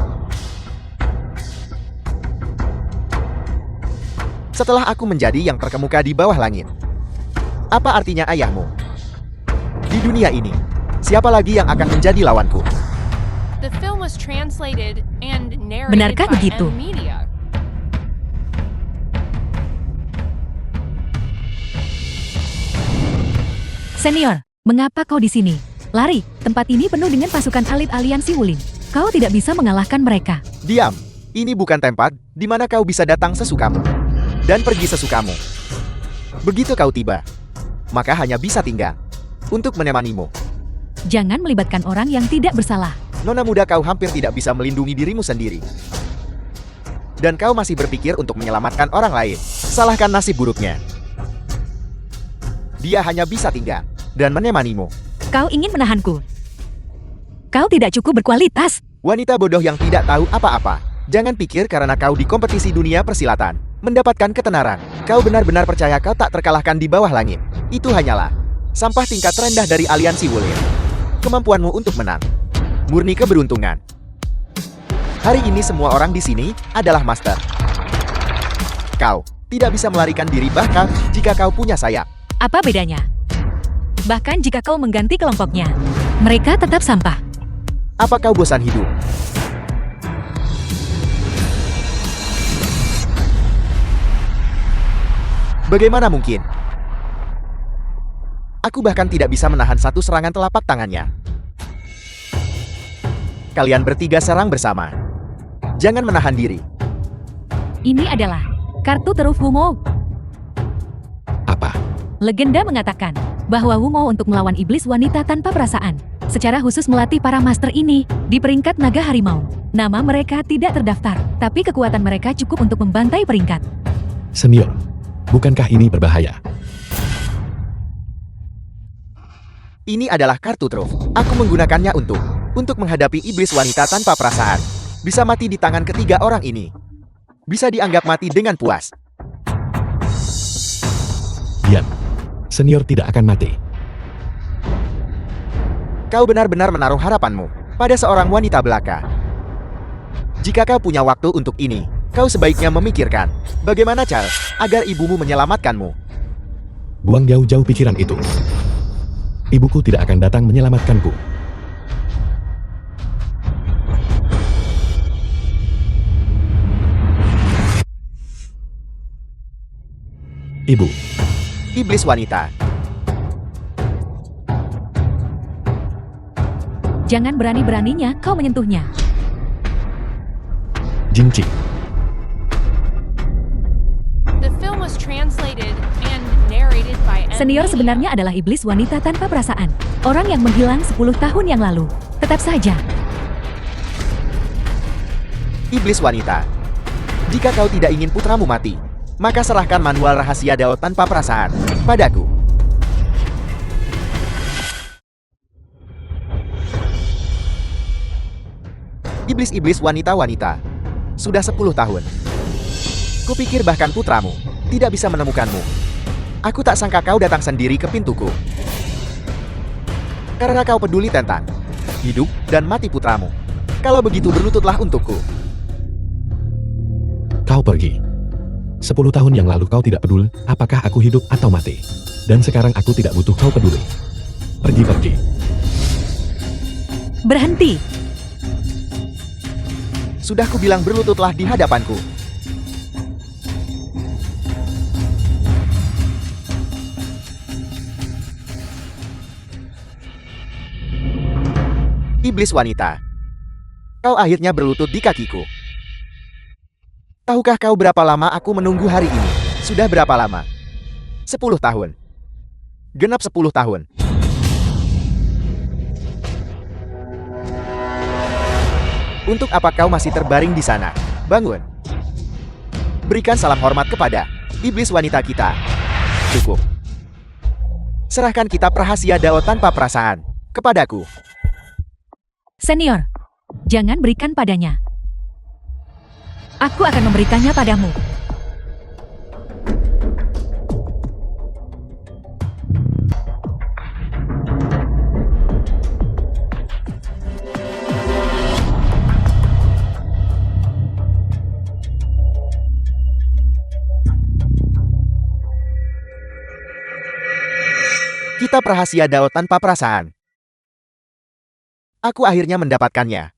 Speaker 1: Setelah aku menjadi yang terkemuka di bawah langit, apa artinya ayahmu? Di dunia ini, siapa lagi yang akan menjadi lawanku?
Speaker 4: The film was translated and narrated
Speaker 2: Benarkah
Speaker 4: by
Speaker 2: begitu?
Speaker 4: M Media.
Speaker 2: Senior, mengapa kau di sini? Lari, tempat ini penuh dengan pasukan elit aliansi Wulin. Kau tidak bisa mengalahkan mereka.
Speaker 1: Diam, ini bukan tempat di mana kau bisa datang sesukamu dan pergi sesukamu. Begitu kau tiba, maka hanya bisa tinggal untuk menemanimu.
Speaker 2: Jangan melibatkan orang yang tidak bersalah.
Speaker 1: Nona muda, kau hampir tidak bisa melindungi dirimu sendiri. Dan kau masih berpikir untuk menyelamatkan orang lain. Salahkan nasib buruknya. Dia hanya bisa tinggal dan menemanimu.
Speaker 2: Kau ingin menahanku. Kau tidak cukup berkualitas.
Speaker 1: Wanita bodoh yang tidak tahu apa-apa. Jangan pikir karena kau di kompetisi dunia persilatan mendapatkan ketenaran, kau benar-benar percaya kau tak terkalahkan di bawah langit. Itu hanyalah sampah tingkat rendah dari aliansi Wulin. Kemampuanmu untuk menang murni keberuntungan. Hari ini semua orang di sini adalah master. Kau Tidak bisa melarikan diri bahkan jika kau punya sayap.
Speaker 2: Apa bedanya? Bahkan jika kau mengganti kelompoknya, mereka tetap sampah.
Speaker 1: Apa kau bosan hidup? Bagaimana mungkin? Aku bahkan tidak bisa menahan satu serangan telapak tangannya. Kalian bertiga serang bersama. Jangan menahan diri.
Speaker 2: Ini adalah kartu teruf Wumo.
Speaker 3: Apa?
Speaker 2: Legenda mengatakan bahwa Wumo untuk melawan iblis wanita tanpa perasaan secara khusus melatih para master ini di peringkat naga harimau. Nama mereka tidak terdaftar, tapi kekuatan mereka cukup untuk membantai peringkat.
Speaker 3: Senior, bukankah ini berbahaya?
Speaker 1: Ini adalah kartu truf. Aku menggunakannya untuk menghadapi iblis wanita tanpa perasaan. Bisa mati di tangan ketiga orang ini. Bisa dianggap mati dengan puas.
Speaker 3: Diam. Senior tidak akan mati.
Speaker 1: Kau benar-benar menaruh harapanmu pada seorang wanita belaka. Jika kau punya waktu untuk ini, kau sebaiknya memikirkan bagaimana cara agar ibumu menyelamatkanmu.
Speaker 3: Buang jauh-jauh pikiran itu. Ibuku tidak akan datang menyelamatkanku. Ibu.
Speaker 1: Iblis wanita.
Speaker 2: Jangan berani-beraninya kau menyentuhnya.
Speaker 3: Jinchi.
Speaker 4: The film was translated and narrated by
Speaker 2: Senior sebenarnya adalah iblis wanita tanpa perasaan. Orang yang menghilang 10 tahun yang lalu. Tetap saja.
Speaker 1: Iblis wanita. Jika kau tidak ingin putramu mati, maka serahkan manual rahasia Dao tanpa perasaan padaku. Iblis-iblis wanita-wanita. Sudah 10 tahun. Kupikir bahkan putramu tidak bisa menemukanmu. Aku tak sangka kau datang sendiri ke pintuku. Karena kau peduli tentang hidup dan mati putramu. Kalau begitu berlututlah untukku.
Speaker 3: Kau pergi. 10 tahun yang lalu kau tidak peduli apakah aku hidup atau mati. Dan sekarang aku tidak butuh kau peduli. Pergi-pergi.
Speaker 2: Berhenti.
Speaker 1: Sudah kubilang berlututlah di hadapanku. Iblis wanita. Kau akhirnya berlutut di kakiku. Tahukah kau berapa lama aku menunggu hari ini? Sudah berapa lama? 10 tahun. Genap 10 tahun. Untuk apa kau masih terbaring di sana? Bangun. Berikan salam hormat kepada iblis wanita kita. Cukup. Serahkan kitab rahasia Dao tanpa perasaan kepadaku.
Speaker 2: Senior, jangan berikan padanya. Aku akan memberikannya padamu.
Speaker 1: Kitab rahasia Dao tanpa perasaan. Aku akhirnya mendapatkannya.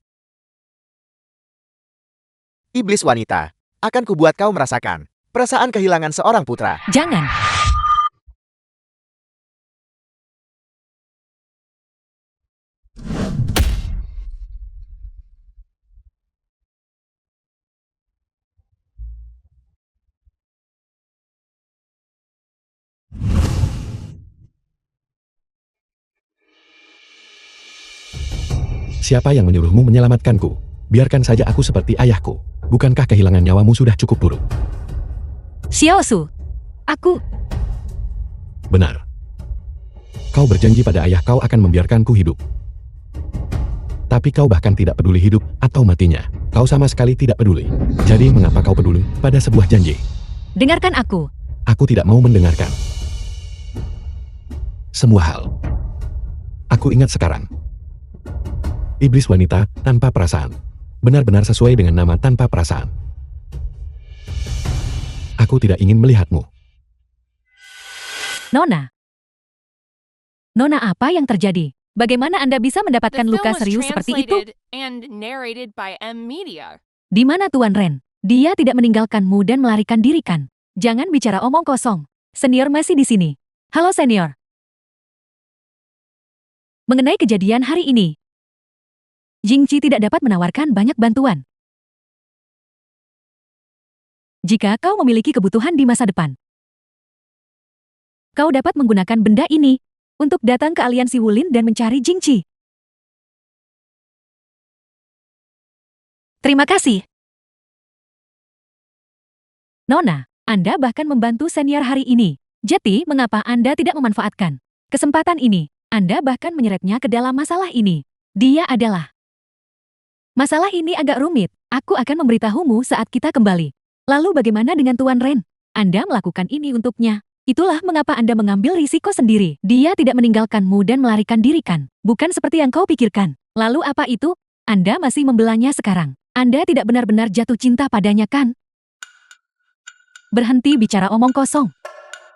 Speaker 1: Iblis wanita, akan kubuat kau merasakan perasaan kehilangan seorang putra.
Speaker 2: Jangan.
Speaker 3: Siapa yang menyuruhmu menyelamatkanku? Biarkan saja aku seperti ayahku. Bukankah kehilangan nyawamu sudah cukup buruk?
Speaker 2: Xiaosu, aku...
Speaker 3: Benar. Kau berjanji pada ayah kau akan membiarkanku hidup. Tapi kau bahkan tidak peduli hidup atau matinya. Kau sama sekali tidak peduli. Jadi mengapa kau peduli pada sebuah janji?
Speaker 2: Dengarkan aku.
Speaker 3: Aku tidak mau mendengarkan. Semua hal. Aku ingat sekarang. Iblis wanita tanpa perasaan. Benar-benar sesuai dengan nama tanpa perasaan. Aku tidak ingin melihatmu.
Speaker 2: Nona. Nona, apa yang terjadi? Bagaimana Anda bisa
Speaker 4: The
Speaker 2: mendapatkan
Speaker 4: film
Speaker 2: luka
Speaker 4: was
Speaker 2: serius seperti itu?
Speaker 4: translated and narrated by M Media.
Speaker 2: Di mana Tuan Ren? Dia tidak meninggalkanmu dan melarikan diri kan? Jangan bicara omong kosong. Senior masih di sini. Halo senior. Mengenai kejadian hari ini, Jingqi tidak dapat menawarkan banyak bantuan. Jika kau memiliki kebutuhan di masa depan, kau dapat menggunakan benda ini untuk datang ke aliansi Wulin dan mencari Jingqi. Terima kasih. Nona, Anda bahkan membantu senior hari ini. Jadi, mengapa Anda tidak memanfaatkan kesempatan ini? Anda bahkan menyeretnya ke dalam masalah ini. Dia adalah... Masalah ini agak rumit. Aku akan memberitahumu saat kita kembali. Lalu bagaimana dengan Tuan Ren? Anda melakukan ini untuknya. Itulah mengapa Anda mengambil risiko sendiri. Dia tidak meninggalkanmu dan melarikan diri kan? Bukan seperti yang kau pikirkan. Lalu apa itu? Anda masih membelanya sekarang. Anda tidak benar-benar jatuh cinta padanya kan? Berhenti bicara omong kosong.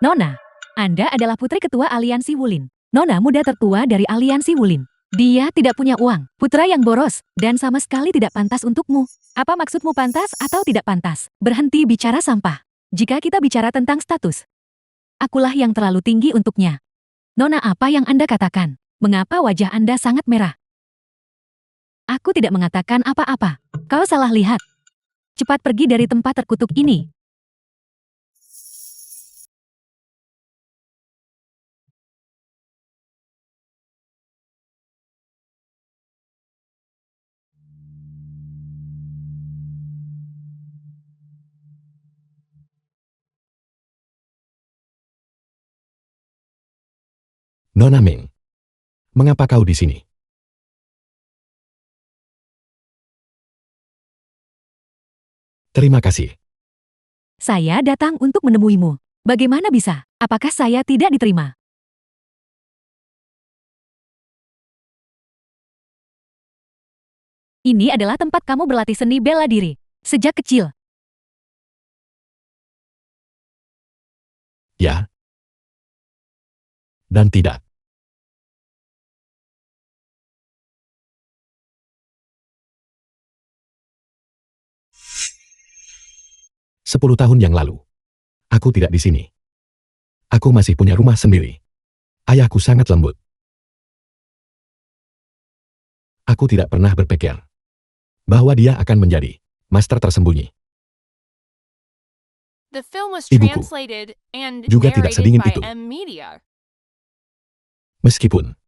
Speaker 2: Nona, Anda adalah putri ketua aliansi Wulin. Nona muda tertua dari aliansi Wulin. Dia tidak punya uang, putra yang boros, dan sama sekali tidak pantas untukmu. Apa maksudmu pantas atau tidak pantas? Berhenti bicara sampah. Jika kita bicara tentang status, akulah yang terlalu tinggi untuknya. Nona, apa yang Anda katakan? Mengapa wajah Anda sangat merah? Aku tidak mengatakan apa-apa. Kau salah lihat. Cepat pergi dari tempat terkutuk ini.
Speaker 3: Nona Ming, mengapa kau di sini? Terima kasih.
Speaker 2: Saya datang untuk menemuimu. Bagaimana bisa? Apakah saya tidak diterima? Ini adalah tempat kamu berlatih seni bela diri. Sejak kecil.
Speaker 3: Ya. Dan tidak. Sepuluh tahun yang lalu, aku tidak di sini. Aku masih punya rumah sendiri. Ayahku sangat lembut. Aku tidak pernah berpikir bahwa dia akan menjadi master tersembunyi.
Speaker 4: The film was
Speaker 3: Ibuku
Speaker 4: translated and
Speaker 3: juga tidak
Speaker 4: narrated
Speaker 3: sedingin
Speaker 4: by
Speaker 3: itu.
Speaker 4: M Media.
Speaker 3: Meskipun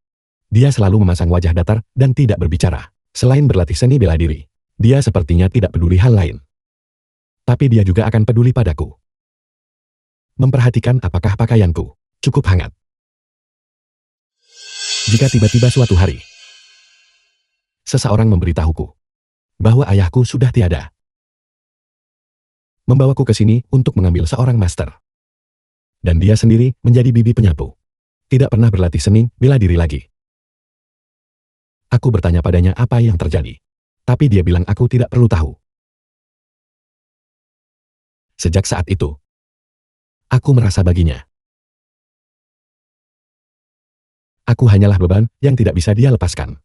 Speaker 3: dia selalu memasang wajah datar dan tidak berbicara, selain berlatih seni bela diri, dia sepertinya tidak peduli hal lain. Tapi dia juga akan peduli padaku. Memperhatikan apakah pakaianku cukup hangat. Jika tiba-tiba suatu hari, seseorang memberitahuku bahwa ayahku sudah tiada, membawaku ke sini untuk mengambil seorang master. Dan dia sendiri menjadi bibi penyapu. Tidak pernah berlatih seni bela diri lagi. Aku bertanya padanya apa yang terjadi. Tapi dia bilang aku tidak perlu tahu. Sejak saat itu, aku merasa baginya. Aku hanyalah beban yang tidak bisa dia lepaskan.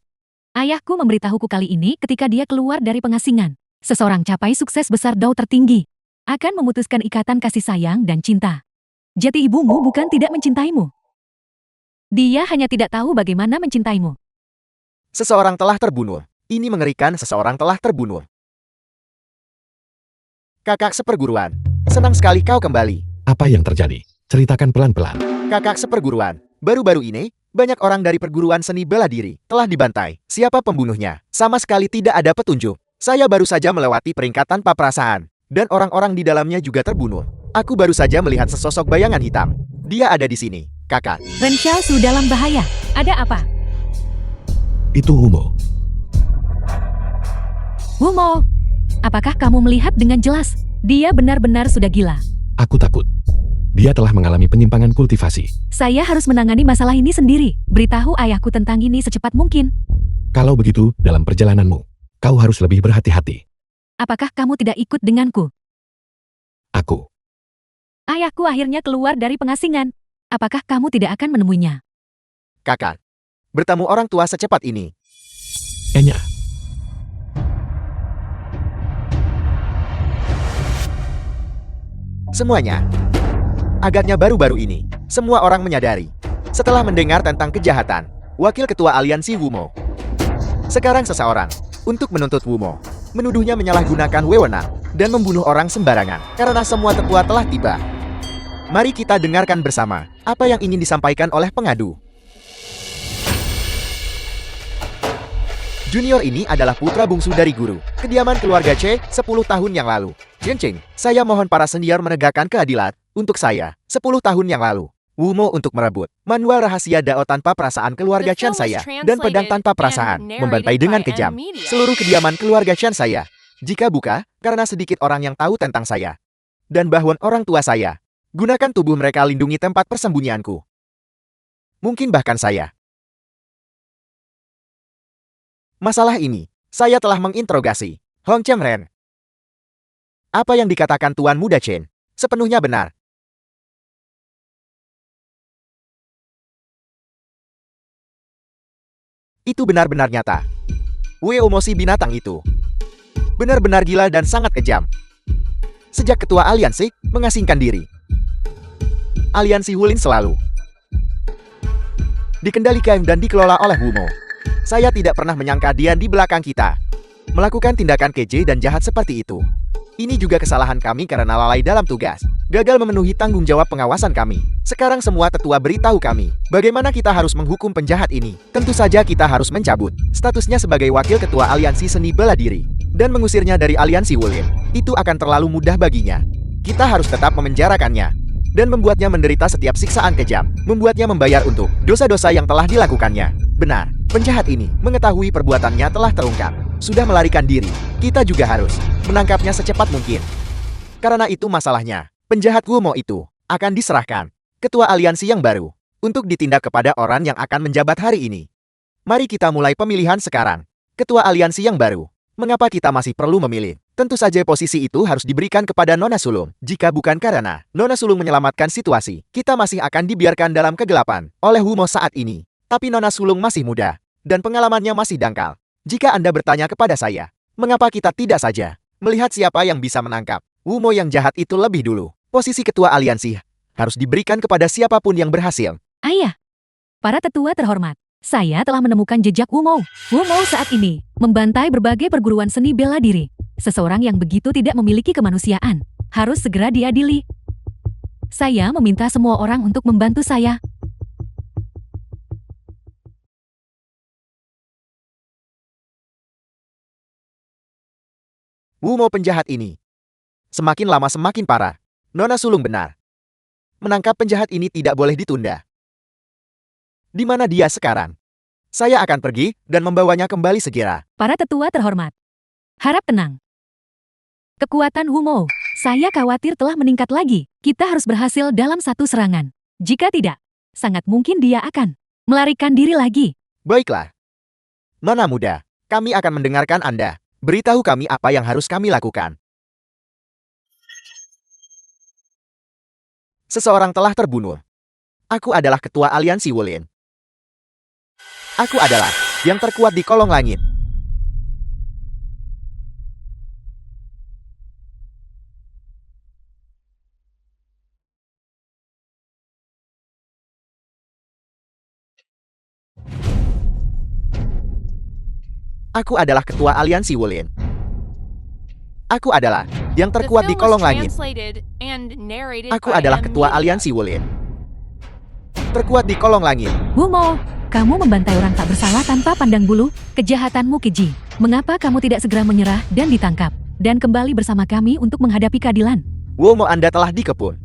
Speaker 2: Ayahku memberitahuku kali ini ketika dia keluar dari pengasingan. Seseorang capai sukses besar Dao tertinggi. Akan memutuskan ikatan kasih sayang dan cinta. Jadi ibumu bukan tidak mencintaimu. Dia hanya tidak tahu bagaimana mencintaimu.
Speaker 1: Seseorang telah terbunuh. Ini mengerikan, seseorang telah terbunuh. Kakak seperguruan, senang sekali kau kembali.
Speaker 3: Apa yang terjadi? Ceritakan pelan-pelan.
Speaker 1: Kakak seperguruan, baru-baru ini, banyak orang dari perguruan seni bela diri telah dibantai. Siapa pembunuhnya? Sama sekali tidak ada petunjuk. Saya baru saja melewati peringkat tanpa perasaan. Dan orang-orang di dalamnya juga terbunuh. Aku baru saja melihat sesosok bayangan hitam. Dia ada di sini, kakak.
Speaker 2: Ren Xiaosu dalam bahaya. Ada apa?
Speaker 3: Itu Humo.
Speaker 2: Humo, apakah kamu melihat dengan jelas? Dia benar-benar sudah gila.
Speaker 3: Aku takut. Dia telah mengalami penyimpangan kultivasi.
Speaker 2: Saya harus menangani masalah ini sendiri. Beritahu ayahku tentang ini secepat mungkin.
Speaker 3: Kalau begitu, dalam perjalananmu, kau harus lebih berhati-hati.
Speaker 2: Apakah kamu tidak ikut denganku?
Speaker 3: Aku
Speaker 2: Ayahku akhirnya keluar dari pengasingan. Apakah kamu tidak akan menemuinya?
Speaker 1: Kakak, bertemu orang tua secepat ini.
Speaker 3: Enya.
Speaker 1: Semuanya. Agaknya baru-baru ini, semua orang menyadari. Setelah mendengar tentang kejahatan, Wakil Ketua Aliansi Wumo. Sekarang seseorang, untuk menuntut Wumo, menuduhnya menyalahgunakan wewenang, dan membunuh orang sembarangan, karena semua tetua telah tiba. Mari kita dengarkan bersama, apa yang ingin disampaikan oleh pengadu. Junior ini adalah putra bungsu dari guru, kediaman keluarga C 10 tahun yang lalu. Jencing, saya mohon para senior menegakkan keadilan, untuk saya, 10 tahun yang lalu. Wumo untuk merebut manual rahasia Dao tanpa perasaan keluarga Chan saya, dan pedang tanpa perasaan, membantai dengan kejam seluruh kediaman keluarga Chan saya. Jika buka, karena sedikit orang yang tahu tentang saya. Dan bahwa orang tua saya. Gunakan tubuh mereka lindungi tempat persembunyianku. Mungkin bahkan saya. Masalah ini, saya telah menginterogasi Hong Chem Ren. Apa yang dikatakan Tuan Muda Chen, sepenuhnya benar. Itu benar-benar nyata. Wei emosi binatang itu benar-benar gila dan sangat kejam. Sejak ketua aliansi mengasingkan diri, aliansi Wulin selalu dikendalikan dan dikelola oleh Wumo. Saya tidak pernah menyangka dia di belakang kita melakukan tindakan keji dan jahat seperti itu. Ini juga kesalahan kami karena lalai dalam tugas, gagal memenuhi tanggung jawab pengawasan kami. Sekarang semua tetua beritahu kami bagaimana kita harus menghukum penjahat ini. Tentu saja kita harus mencabut statusnya sebagai wakil ketua aliansi seni bela diri dan mengusirnya dari aliansi Wulin. Itu akan terlalu mudah baginya. Kita harus tetap memenjarakannya dan membuatnya menderita setiap siksaan kejam, membuatnya membayar untuk dosa-dosa yang telah dilakukannya. Benar, penjahat ini mengetahui perbuatannya telah terungkap, sudah melarikan diri. Kita juga harus menangkapnya secepat mungkin. Karena itu masalahnya, penjahat Wumo itu akan diserahkan ketua aliansi yang baru untuk ditindak kepada orang yang akan menjabat hari ini. Mari kita mulai pemilihan sekarang. Ketua aliansi yang baru. Mengapa kita masih perlu memilih? Tentu saja posisi itu harus diberikan kepada Nona Sulung. Jika bukan karena Nona Sulung menyelamatkan situasi, kita masih akan dibiarkan dalam kegelapan oleh Wumo saat ini. Tapi Nona Sulung masih muda dan pengalamannya masih dangkal. Jika Anda bertanya kepada saya, mengapa kita tidak saja melihat siapa yang bisa menangkap Wumo yang jahat itu lebih dulu? Posisi ketua aliansi harus diberikan kepada siapapun yang berhasil.
Speaker 2: Ayah, para tetua terhormat, saya telah menemukan jejak Wumo. Wumo saat ini membantai berbagai perguruan seni bela diri. Seseorang yang begitu tidak memiliki kemanusiaan harus segera diadili. Saya meminta semua orang untuk membantu saya.
Speaker 1: Wumo penjahat ini semakin lama semakin parah. Nona Sulung benar. Menangkap penjahat ini tidak boleh ditunda. Di mana dia sekarang? Saya akan pergi dan membawanya kembali segera.
Speaker 2: Para tetua terhormat, harap tenang. Kekuatan Wumo, saya khawatir telah meningkat lagi. Kita harus berhasil dalam satu serangan. Jika tidak, sangat mungkin dia akan melarikan diri lagi.
Speaker 1: Baiklah. Nona muda, kami akan mendengarkan Anda. Beritahu kami apa yang harus kami lakukan. Seseorang telah terbunuh. Aku adalah ketua aliansi Wulin. Aku adalah yang terkuat di kolong langit. Aku adalah ketua aliansi Wulin. Aku adalah yang terkuat di kolong langit. Aku adalah ketua aliansi Wulin. Terkuat di kolong langit.
Speaker 2: Wumo, kamu membantai orang tak bersalah tanpa pandang bulu. Kejahatanmu keji. Mengapa kamu tidak segera menyerah dan ditangkap dan kembali bersama kami untuk menghadapi keadilan?
Speaker 1: Wumo, Anda telah dikepung.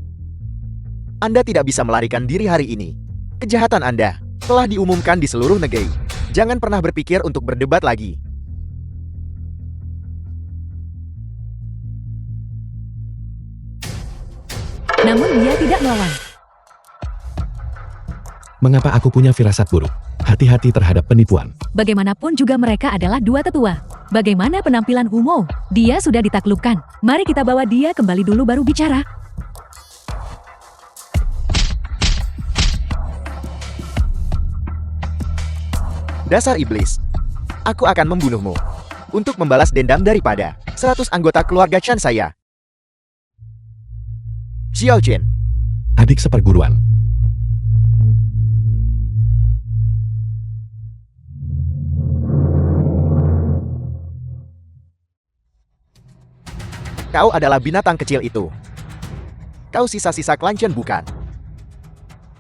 Speaker 1: Anda tidak bisa melarikan diri hari ini. Kejahatan Anda telah diumumkan di seluruh negeri. Jangan pernah berpikir untuk berdebat lagi.
Speaker 2: Namun dia tidak melawan.
Speaker 3: Mengapa aku punya firasat buruk? Hati-hati terhadap penipuan.
Speaker 2: Bagaimanapun juga mereka adalah dua tetua. Bagaimana penampilan Wumo? Dia sudah ditaklukkan. Mari kita bawa dia kembali dulu baru bicara.
Speaker 1: Dasar iblis. Aku akan membunuhmu. Untuk membalas dendam daripada 100 anggota keluarga Chan saya. Xiao Jin.
Speaker 3: Adik seperguruan.
Speaker 1: Kau adalah binatang kecil itu. Kau sisa-sisa klan Chen bukan?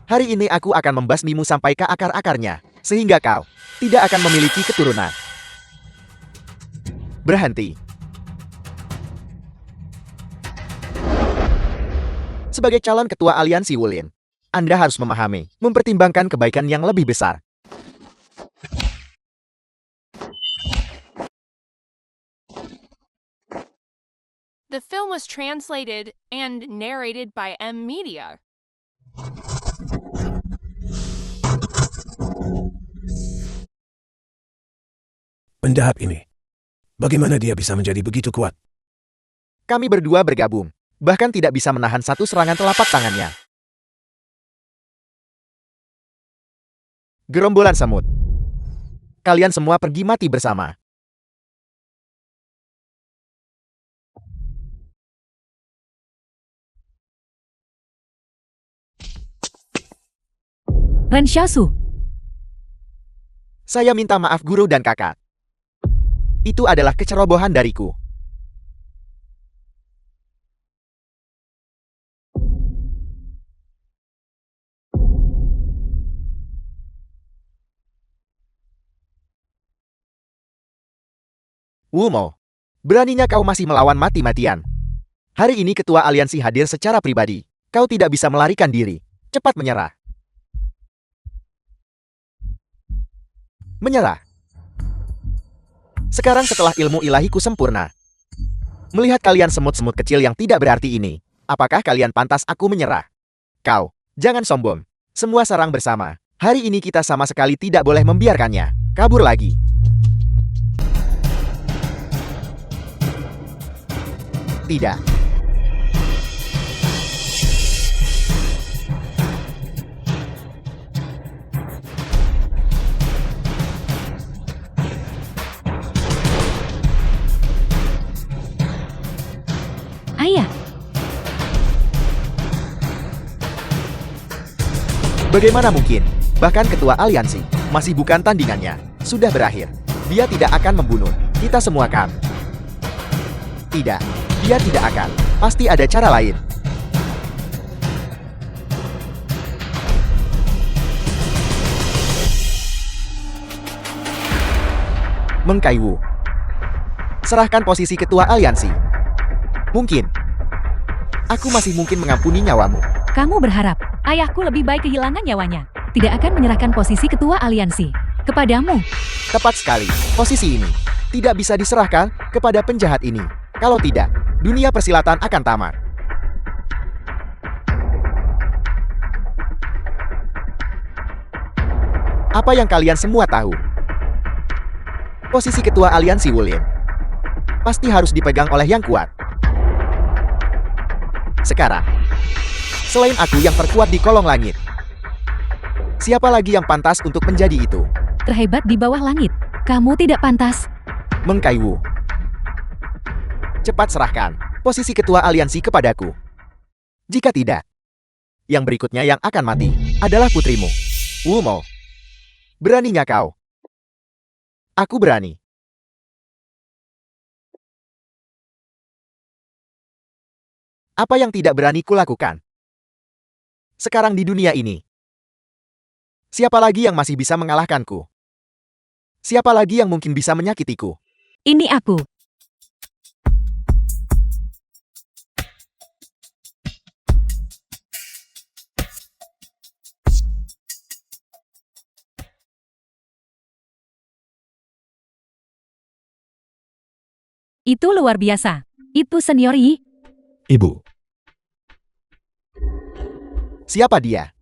Speaker 1: Hari ini aku akan membasmimu sampai ke akar-akarnya, sehingga kau tidak akan memiliki keturunan. Berhenti. Sebagai calon ketua aliansi Wulin, Anda harus memahami, mempertimbangkan kebaikan yang lebih besar.
Speaker 4: The film was translated and narrated by M Media.
Speaker 5: Penjahat ini. Bagaimana dia bisa menjadi begitu kuat?
Speaker 1: Kami berdua bergabung, bahkan tidak bisa menahan satu serangan telapak tangannya. Gerombolan semut. Kalian semua pergi mati bersama.
Speaker 2: Ren Xiaosu,
Speaker 1: Saya minta maaf guru dan kakak. Itu adalah kecerobohan dariku. Wumo, beraninya kau masih melawan mati-matian. Hari ini ketua aliansi hadir secara pribadi. Kau tidak bisa melarikan diri. Cepat menyerah. Menyerah. Sekarang setelah ilmu ilahiku sempurna, melihat kalian semut-semut kecil yang tidak berarti ini, apakah kalian pantas aku menyerah? Kau, jangan sombong. Semua sarang bersama. Hari ini kita sama sekali tidak boleh membiarkannya kabur lagi. Tidak.
Speaker 2: ayah,
Speaker 1: Bagaimana mungkin? Bahkan ketua aliansi masih bukan tandingannya. Sudah berakhir. Dia tidak akan membunuh kita semua kan? Tidak. Dia tidak akan. Pasti ada cara lain. Meng Kaiwu. Serahkan posisi ketua aliansi. Mungkin. Aku masih mungkin mengampuni nyawamu.
Speaker 2: kamu berharap ayahku lebih baik kehilangan nyawanya. Tidak akan menyerahkan posisi ketua aliansi kepadamu.
Speaker 1: Tepat sekali. Posisi ini tidak bisa diserahkan kepada penjahat ini. Kalau tidak, dunia persilatan akan tamat. Apa yang kalian semua tahu? Posisi ketua aliansi Wulin pasti harus dipegang oleh yang kuat. Sekarang, selain aku yang terkuat di kolong langit, siapa lagi yang pantas untuk menjadi itu?
Speaker 2: Terhebat di bawah langit. Kamu tidak pantas.
Speaker 1: Meng Kaiwu. Cepat serahkan posisi ketua aliansi kepadaku. Jika tidak, yang berikutnya yang akan mati adalah putrimu. Wumo. Beraninya kau? Aku berani. Apa yang tidak berani kulakukan? Sekarang di dunia ini, siapa lagi yang masih bisa mengalahkanku? Siapa lagi yang mungkin bisa menyakitiku?
Speaker 2: Ini aku. Itu luar biasa. Itu senior Yi.
Speaker 3: Ibu,
Speaker 1: Siapa dia?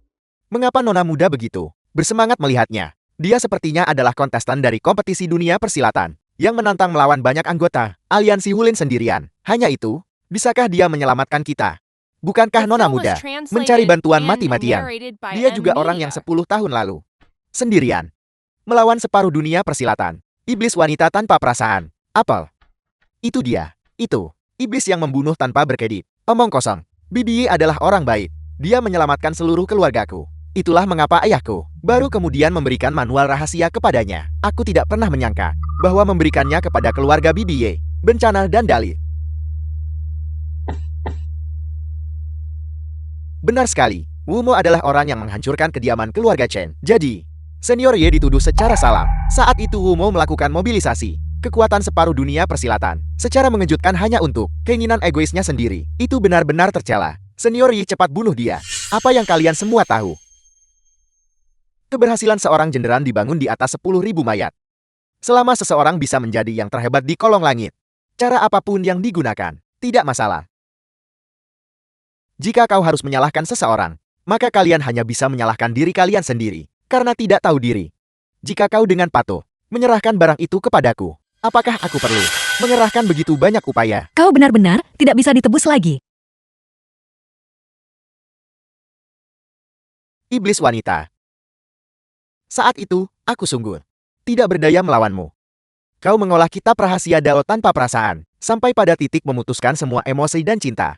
Speaker 1: Mengapa nona muda begitu bersemangat melihatnya? Dia sepertinya adalah kontestan dari kompetisi dunia persilatan yang menantang melawan banyak anggota aliansi Wulin sendirian. Hanya itu, bisakah dia menyelamatkan kita? Bukankah nona muda mencari bantuan mati-matian? Dia juga orang yang 10 tahun lalu sendirian Melawan separuh dunia persilatan. Iblis wanita tanpa perasaan. Apel. Itu dia. Itu. Iblis yang membunuh tanpa berkedip. Omong kosong. BBY adalah orang baik. Dia menyelamatkan seluruh keluargaku. Itulah mengapa ayahku baru kemudian memberikan manual rahasia kepadanya. Aku tidak pernah menyangka bahwa memberikannya kepada keluarga BBY. Bencana dan dalih. Benar sekali. Wumo adalah orang yang menghancurkan kediaman keluarga Chen. Jadi, Senior Ye dituduh secara salah. Saat itu Wumo melakukan mobilisasi kekuatan separuh dunia persilatan secara mengejutkan hanya untuk keinginan egoisnya sendiri. Itu benar-benar tercela. Senior Ye cepat bunuh dia. Apa yang kalian semua tahu? Keberhasilan seorang jenderal dibangun di atas 10.000 mayat. Selama seseorang bisa menjadi yang terhebat di kolong langit, cara apapun yang digunakan, tidak masalah. Jika kau harus menyalahkan seseorang, maka kalian hanya bisa menyalahkan diri kalian sendiri, karena tidak tahu diri. Jika kau dengan patuh menyerahkan barang itu kepadaku, apakah aku perlu mengerahkan begitu banyak upaya?
Speaker 2: Kau benar-benar tidak bisa ditebus lagi.
Speaker 1: Iblis wanita. Saat itu, aku sungguh tidak berdaya melawanmu. Kau mengolah kitab rahasia Dao tanpa perasaan, sampai pada titik memutuskan semua emosi dan cinta.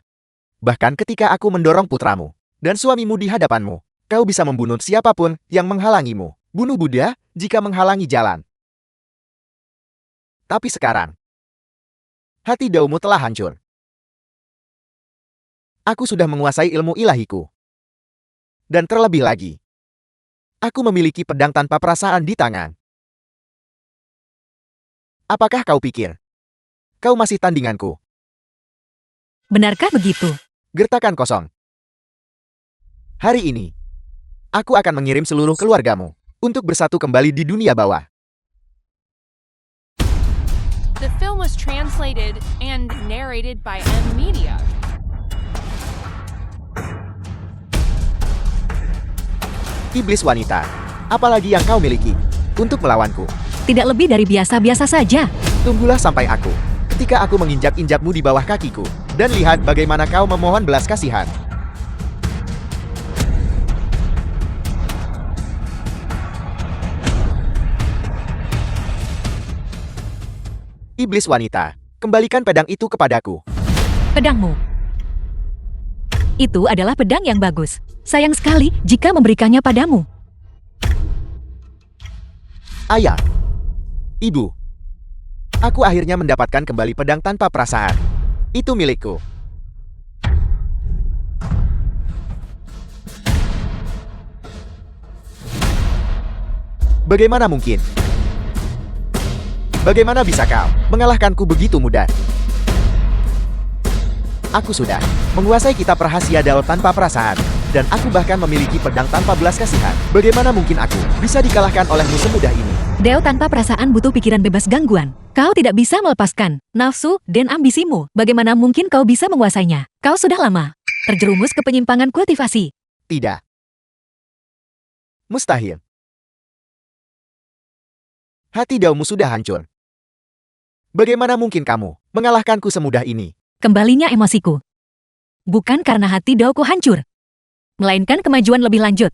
Speaker 1: Bahkan ketika aku mendorong putramu dan suamimu di hadapanmu, kau bisa membunuh siapapun yang menghalangimu. Bunuh Buddha jika menghalangi jalan. Tapi sekarang, hati Daomu telah hancur. Aku sudah menguasai ilmu ilahiku. Dan terlebih lagi, aku memiliki pedang tanpa perasaan di tangan. Apakah kau pikir kau masih tandinganku?
Speaker 2: Benarkah begitu?
Speaker 1: Gertakan kosong. Hari ini, aku akan mengirim seluruh keluargamu untuk bersatu kembali di dunia bawah.
Speaker 4: The film was translated and narrated by M Media.
Speaker 1: Iblis wanita, apalagi yang kau miliki untuk melawanku?
Speaker 2: Tidak lebih dari biasa-biasa saja.
Speaker 1: Tunggulah sampai ketika aku menginjak-injakmu di bawah kakiku, dan lihat bagaimana kau memohon belas kasihan. Iblis wanita, kembalikan pedang itu kepadaku.
Speaker 2: Pedangmu. Itu adalah pedang yang bagus. Sayang sekali jika memberikannya padamu.
Speaker 1: Ayah. Ibu. Aku akhirnya mendapatkan kembali pedang tanpa perasaan. Itu milikku. Bagaimana mungkin? Bagaimana bisa kau mengalahkanku begitu mudah? Aku sudah menguasai kitab rahasia Dao tanpa perasaan, dan aku bahkan memiliki pedang tanpa belas kasihan. Bagaimana mungkin aku bisa dikalahkan olehmu semudah ini?
Speaker 2: Dao tanpa perasaan butuh pikiran bebas gangguan. Kau tidak bisa melepaskan nafsu dan ambisimu. Bagaimana mungkin kau bisa menguasainya? Kau sudah lama terjerumus ke penyimpangan kultivasi.
Speaker 1: Tidak. Mustahil. Hati Daomu sudah hancur. Bagaimana mungkin kamu mengalahkanku semudah ini?
Speaker 2: Kembalinya emosiku. Bukan karena hati Daoku hancur, melainkan kemajuan lebih lanjut.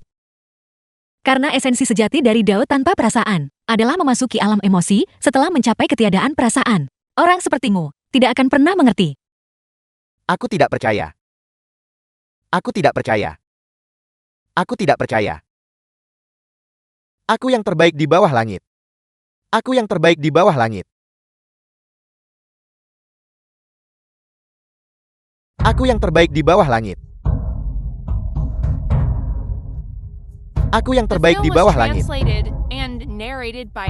Speaker 2: Karena esensi sejati dari Dao tanpa perasaan adalah memasuki alam emosi setelah mencapai ketiadaan perasaan. Orang sepertimu tidak akan pernah mengerti.
Speaker 1: Aku tidak percaya. Aku tidak percaya. Aku tidak percaya. Aku yang terbaik di bawah langit. Aku yang terbaik di bawah langit. Aku yang terbaik di bawah langit. Aku yang terbaik di bawah langit.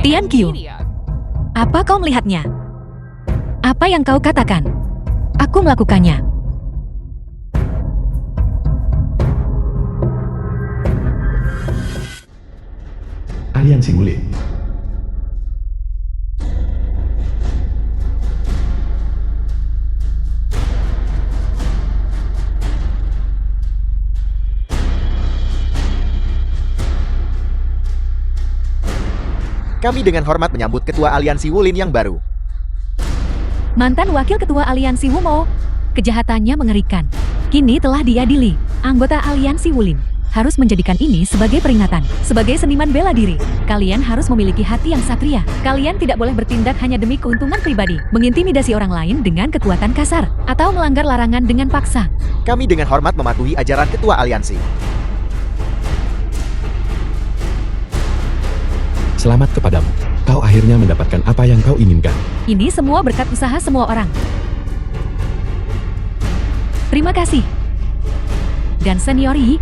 Speaker 2: Tian Qiu. Apa kau melihatnya? Apa yang kau katakan? Aku melakukannya.
Speaker 3: Aliansi Wulin.
Speaker 1: Kami dengan hormat menyambut Ketua Aliansi Wulin yang baru.
Speaker 2: Mantan Wakil Ketua Aliansi Wumo. Kejahatannya mengerikan. Kini telah diadili. Anggota Aliansi Wulin. harus menjadikan ini sebagai peringatan. Sebagai seniman bela diri, kalian harus memiliki hati yang satria. Kalian tidak boleh bertindak hanya demi keuntungan pribadi, mengintimidasi orang lain dengan kekuatan kasar, atau melanggar larangan dengan paksa.
Speaker 1: Kami dengan hormat mematuhi ajaran Ketua Aliansi.
Speaker 3: Selamat kepadamu. Kau akhirnya mendapatkan apa yang kau inginkan.
Speaker 2: Ini semua berkat usaha semua orang. Terima kasih. Dan Senior Yi.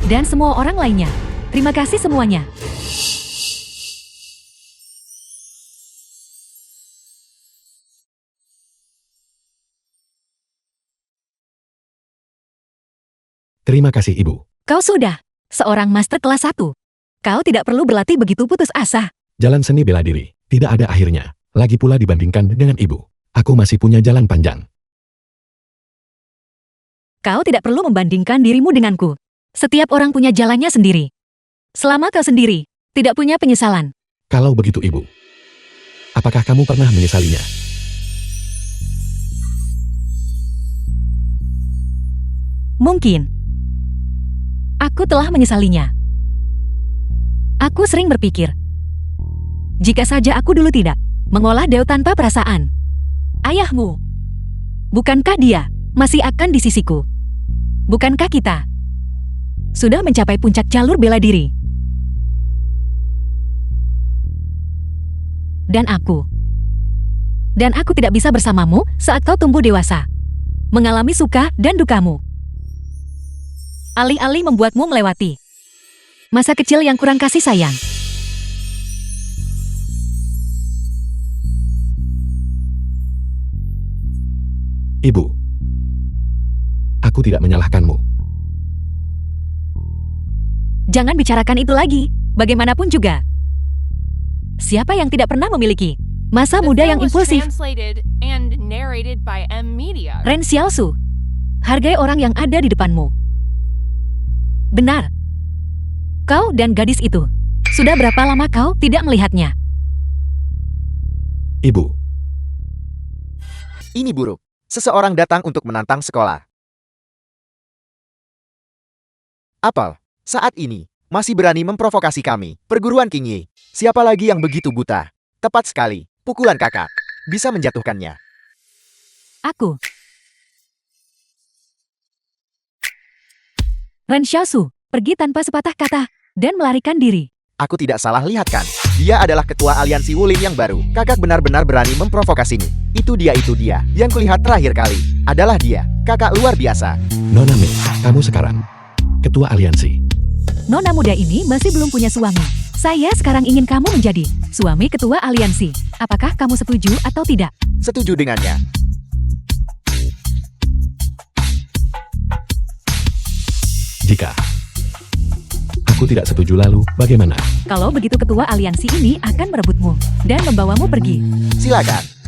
Speaker 2: Dan semua orang lainnya. Terima kasih semuanya.
Speaker 3: Terima kasih, Ibu.
Speaker 2: Kau sudah seorang master kelas 1. Kau tidak perlu berlatih begitu putus asa.
Speaker 3: Jalan seni bela diri tidak ada akhirnya. Lagi pula dibandingkan dengan Ibu, aku masih punya jalan panjang.
Speaker 2: Kau tidak perlu membandingkan dirimu denganku. Setiap orang punya jalannya sendiri. Selama kau sendiri, tidak punya penyesalan.
Speaker 3: Kalau begitu, Ibu, apakah kamu pernah menyesalinya?
Speaker 2: Mungkin. Aku telah menyesalinya. Aku sering berpikir, jika saja aku dulu tidak mengolah Deo tanpa perasaan. Ayahmu, bukankah dia masih akan di sisiku? Bukankah kita sudah mencapai puncak jalur bela diri? Dan aku tidak bisa bersamamu saat kau tumbuh dewasa, mengalami suka dan dukamu. Alih-alih membuatmu melewati masa kecil yang kurang kasih sayang.
Speaker 3: Ibu, aku tidak menyalahkanmu.
Speaker 2: Jangan bicarakan itu lagi. Bagaimanapun juga, siapa yang tidak pernah memiliki masa
Speaker 4: The
Speaker 2: muda
Speaker 4: film
Speaker 2: yang
Speaker 4: was
Speaker 2: impulsif?
Speaker 4: translated and narrated by M Media.
Speaker 2: Ren Xiaosu, hargai orang yang ada di depanmu. Benar. Kau dan gadis itu, sudah berapa lama kau tidak melihatnya?
Speaker 3: Ibu,
Speaker 1: Ini buruk. Seseorang datang untuk menantang sekolah. Apel, saat ini, masih berani memprovokasi kami. Perguruan King Yi. Siapa lagi yang begitu buta? Tepat sekali, pukulan kakak. Bisa menjatuhkannya.
Speaker 2: Aku. Ren Xiaosu, pergi tanpa sepatah kata, dan melarikan diri.
Speaker 1: Aku tidak salah lihat kan? Dia adalah ketua aliansi Wulin yang baru. Kakak benar-benar berani memprovokasimu. Itu dia. Yang kulihat terakhir kali. Adalah dia. Kakak luar biasa.
Speaker 3: Nona Mei, kamu sekarang ketua aliansi.
Speaker 2: Nona muda ini masih belum punya suami. Saya sekarang ingin kamu menjadi suami ketua aliansi. Apakah kamu setuju atau tidak?
Speaker 1: Setuju dengannya.
Speaker 3: Jika aku tidak setuju, lalu bagaimana?
Speaker 2: Kalau begitu ketua aliansi ini akan merebutmu dan membawamu pergi.
Speaker 1: Silakan.